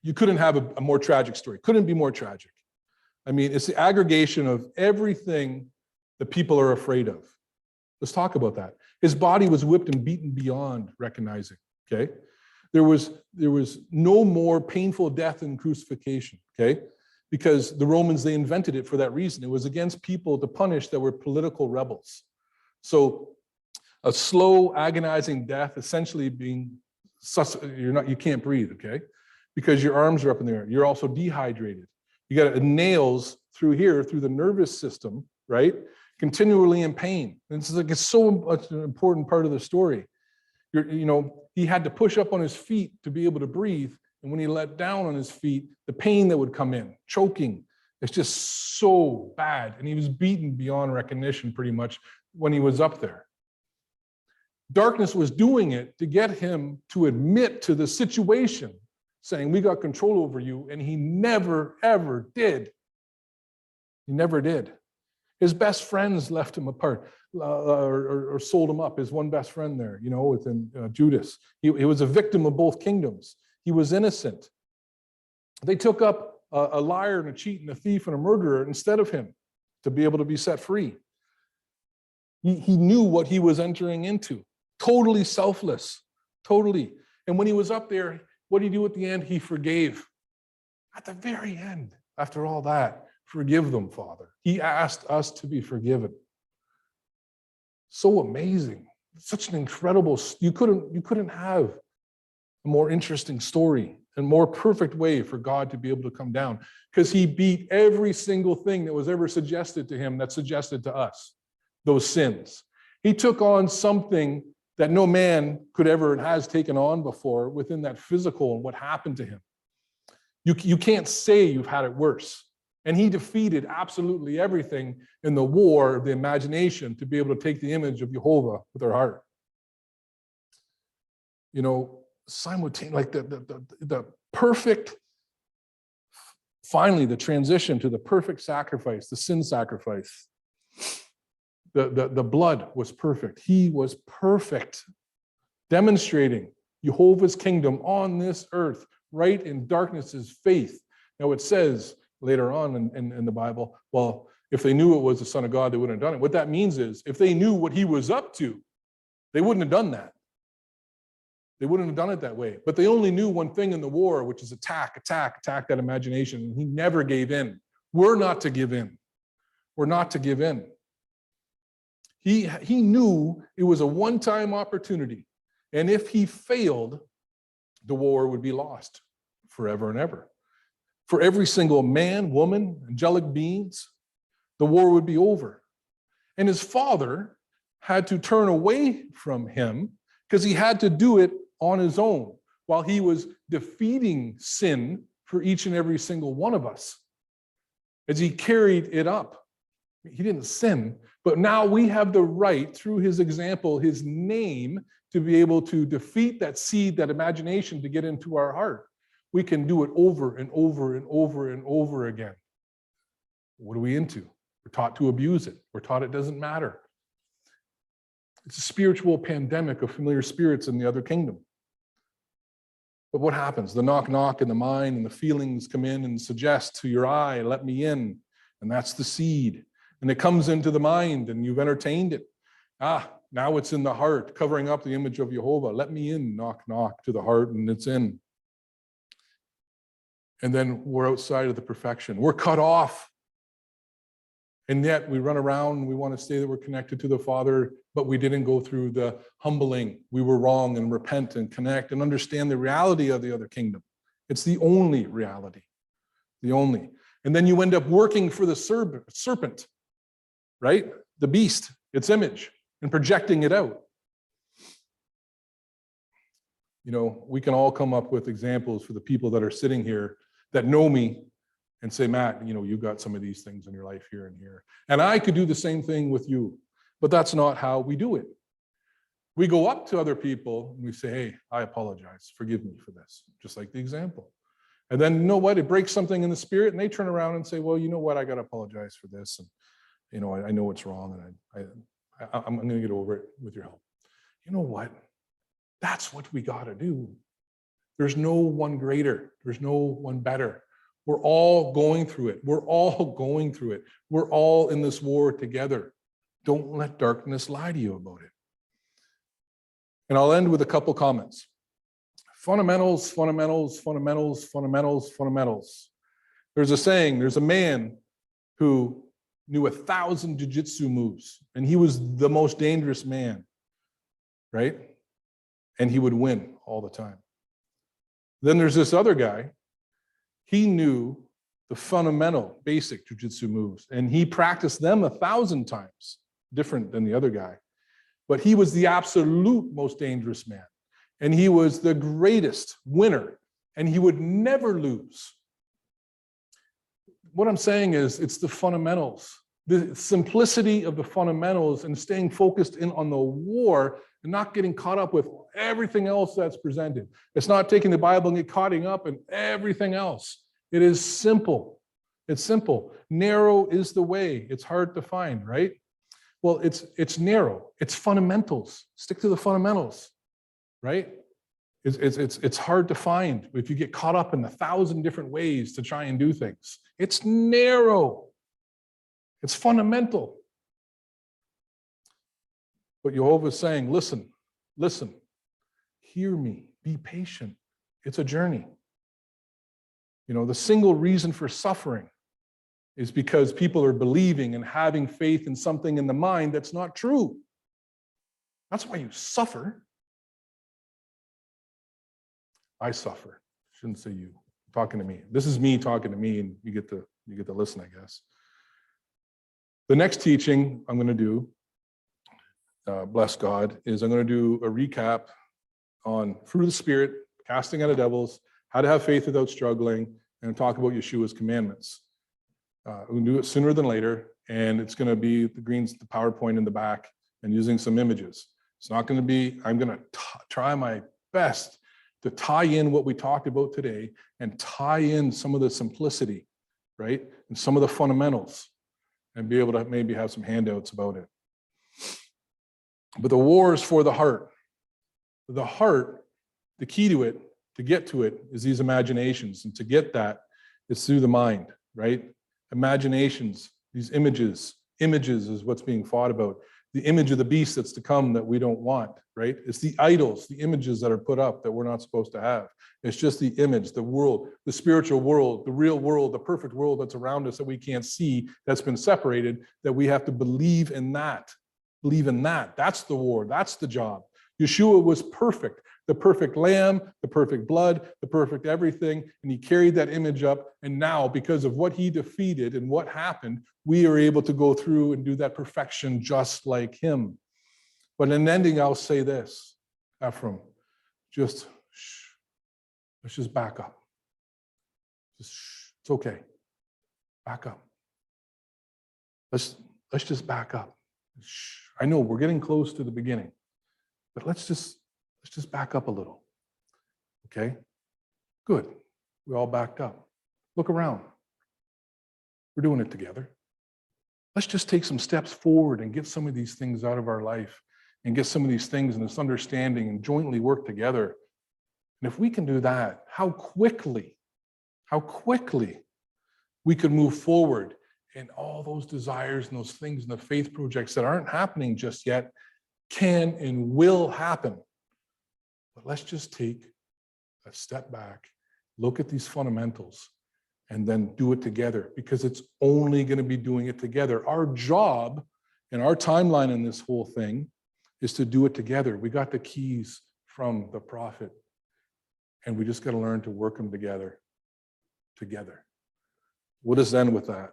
you couldn't have a more tragic story. Couldn't be more tragic. I mean, it's the aggregation of everything that people are afraid of. Let's talk about that. His body was whipped and beaten beyond recognizing, okay? There was no more painful death than crucifixion, okay? Because the Romans, they invented it for that reason. It was against people to punish that were political rebels. So a slow, agonizing death, essentially being, you can't breathe, okay? Because your arms are up in the air. You're also dehydrated. You got nails through here, through the nervous system, right? Continually in pain. And it's so much an important part of the story. He had to push up on his feet to be able to breathe. And when he let down on his feet, the pain that would come in, choking, it's just so bad. And he was beaten beyond recognition pretty much when he was up there. Darkness was doing it to get him to admit to the situation, saying, we got control over you. And he never, ever did. He never did. His best friends left him apart or sold him up. His one best friend there, within Judas. He was a victim of both kingdoms. He was innocent. They took up a liar and a cheat and a thief and a murderer instead of him to be able to be set free. He knew what he was entering into. Totally selfless. Totally. And when he was up there, what did he do at the end? He forgave. At the very end, after all that, forgive them, Father. He asked us to be forgiven. So amazing. Such an incredible, you couldn't have a more interesting story and more perfect way for God to be able to come down, because he beat every single thing that was ever suggested to him that's suggested to us. those sins. He took on something that no man could ever and has taken on before within that physical and what happened to him. You can't say you've had it worse. And he defeated absolutely everything in the war of the imagination to be able to take the image of Jehovah with our heart. You know, simultaneously, like the perfect, finally, the transition to the perfect sacrifice, the sin sacrifice. The blood was perfect. He was perfect, demonstrating Jehovah's kingdom on this earth, right in darkness' faith. Now it says later on in the Bible, well, if they knew it was the Son of God, they wouldn't have done it. What that means is, if they knew what he was up to, they wouldn't have done that. They wouldn't have done it that way. But they only knew one thing in the war, which is attack that imagination. And he never gave in. We're not to give in. We're not to give in. He knew it was a one-time opportunity. And if he failed, the war would be lost forever and ever. For every single man, woman, angelic beings, the war would be over. And his father had to turn away from him because he had to do it on his own while he was defeating sin for each and every single one of us as he carried it up. He didn't sin, but now we have the right, through his example, his name, to be able to defeat that seed, that imagination, to get into our heart. We can do it over and over and over and over again. What are we into? We're taught to abuse it. We're taught it doesn't matter. It's a spiritual pandemic of familiar spirits in the other kingdom. But what happens? The knock in the mind and the feelings come in and suggest to your eye, let me in. And that's the seed. And it comes into the mind and you've entertained it. Now it's in the heart, covering up the image of Jehovah. Let me in, knock to the heart, and it's in. And then we're outside of the perfection. We're cut off. And yet we run around and we want to say that we're connected to the Father, but we didn't go through the humbling. We were wrong, and repent and connect and understand the reality of the other kingdom. It's the only reality, the only. And then you end up working for the serpent, right? The beast, its image, and projecting it out. You know, we can all come up with examples for the people that are sitting here that know me and say, Matt, you know, you've got some of these things in your life here and here. And I could do the same thing with you, but that's not how we do it. We go up to other people and we say, hey, I apologize. Forgive me for this, just like the example. And then, you know what? It breaks something in the spirit, and they turn around and say, well, you know what? I got to apologize for this. And, you know, I know it's wrong, and I'm going to get over it with your help. You know what? That's what we got to do. There's no one greater. There's no one better. We're all going through it. We're all going through it. We're all in this war together. Don't let darkness lie to you about it. And I'll end with a couple comments. Fundamentals. There's a saying, there's a man who knew 1,000 jiu-jitsu moves, and he was the most dangerous man, right? And he would win all the time. Then there's this other guy. He knew the fundamental, basic jiu-jitsu moves, and he practiced them 1,000 times, different than the other guy. But he was the absolute most dangerous man, and he was the greatest winner, and he would never lose. What I'm saying is, it's the fundamentals, the simplicity of the fundamentals, and staying focused in on the war and not getting caught up with everything else that's presented. It's not taking the Bible and get caught up in everything else. It is simple. It's simple. Narrow is the way. It's hard to find, right? Well, it's narrow. It's fundamentals. Stick to the fundamentals, right? It's hard to find if you get caught up in 1,000 different ways to try and do things. It's narrow. It's fundamental. But Jehovah's saying, listen, hear me, be patient. It's a journey. You know, the single reason for suffering is because people are believing and having faith in something in the mind that's not true. That's why you suffer. I suffer. Shouldn't say you. Talking to me. This is me talking to me, and you get to listen, I guess. The next teaching I'm going to do bless God, is I'm going to do a recap on fruit of the Spirit, casting out of devils, how to have faith without struggling, and talk about Yeshua's commandments. We'll do it sooner than later, and it's going to be the PowerPoint in the back, and using some images. It's not going to be, I'm going to try my best to tie in what we talked about today and tie in some of the simplicity, right? And some of the fundamentals, and be able to maybe have some handouts about it. But the war is for the heart. The heart, the key to it, to get to it, is these imaginations. And to get that is through the mind, right? Imaginations, these images is what's being fought about. The image of the beast that's to come that we don't want, right? It's the idols, the images that are put up that we're not supposed to have. It's just the image, the world, the spiritual world, the real world, the perfect world that's around us that we can't see, that's been separated, that we have to believe in that. Believe in that. That's the war. That's the job. Yeshua was perfect, the perfect lamb, the perfect blood, the perfect everything, and he carried that image up. And now, because of what he defeated and what happened, we are able to go through and do that perfection just like him. But in ending, I'll say this, Ephraim, let's just back up. It's okay. Back up. Let's just back up. I know we're getting close to the beginning, but let's just back up a little. Okay? Good. We all backed up. Look around. We're doing it together. Let's just take some steps forward and get some of these things out of our life and get some of these things and this understanding and jointly work together. And if we can do that, how quickly we could move forward in all those desires and those things and the faith projects that aren't happening just yet can and will happen. But let's just take a step back, look at these fundamentals, and then do it together, because it's only going to be doing it together. Our job and our timeline in this whole thing is to do it together. We got the keys from the prophet, and we just got to learn to work them together. We'll just end with that.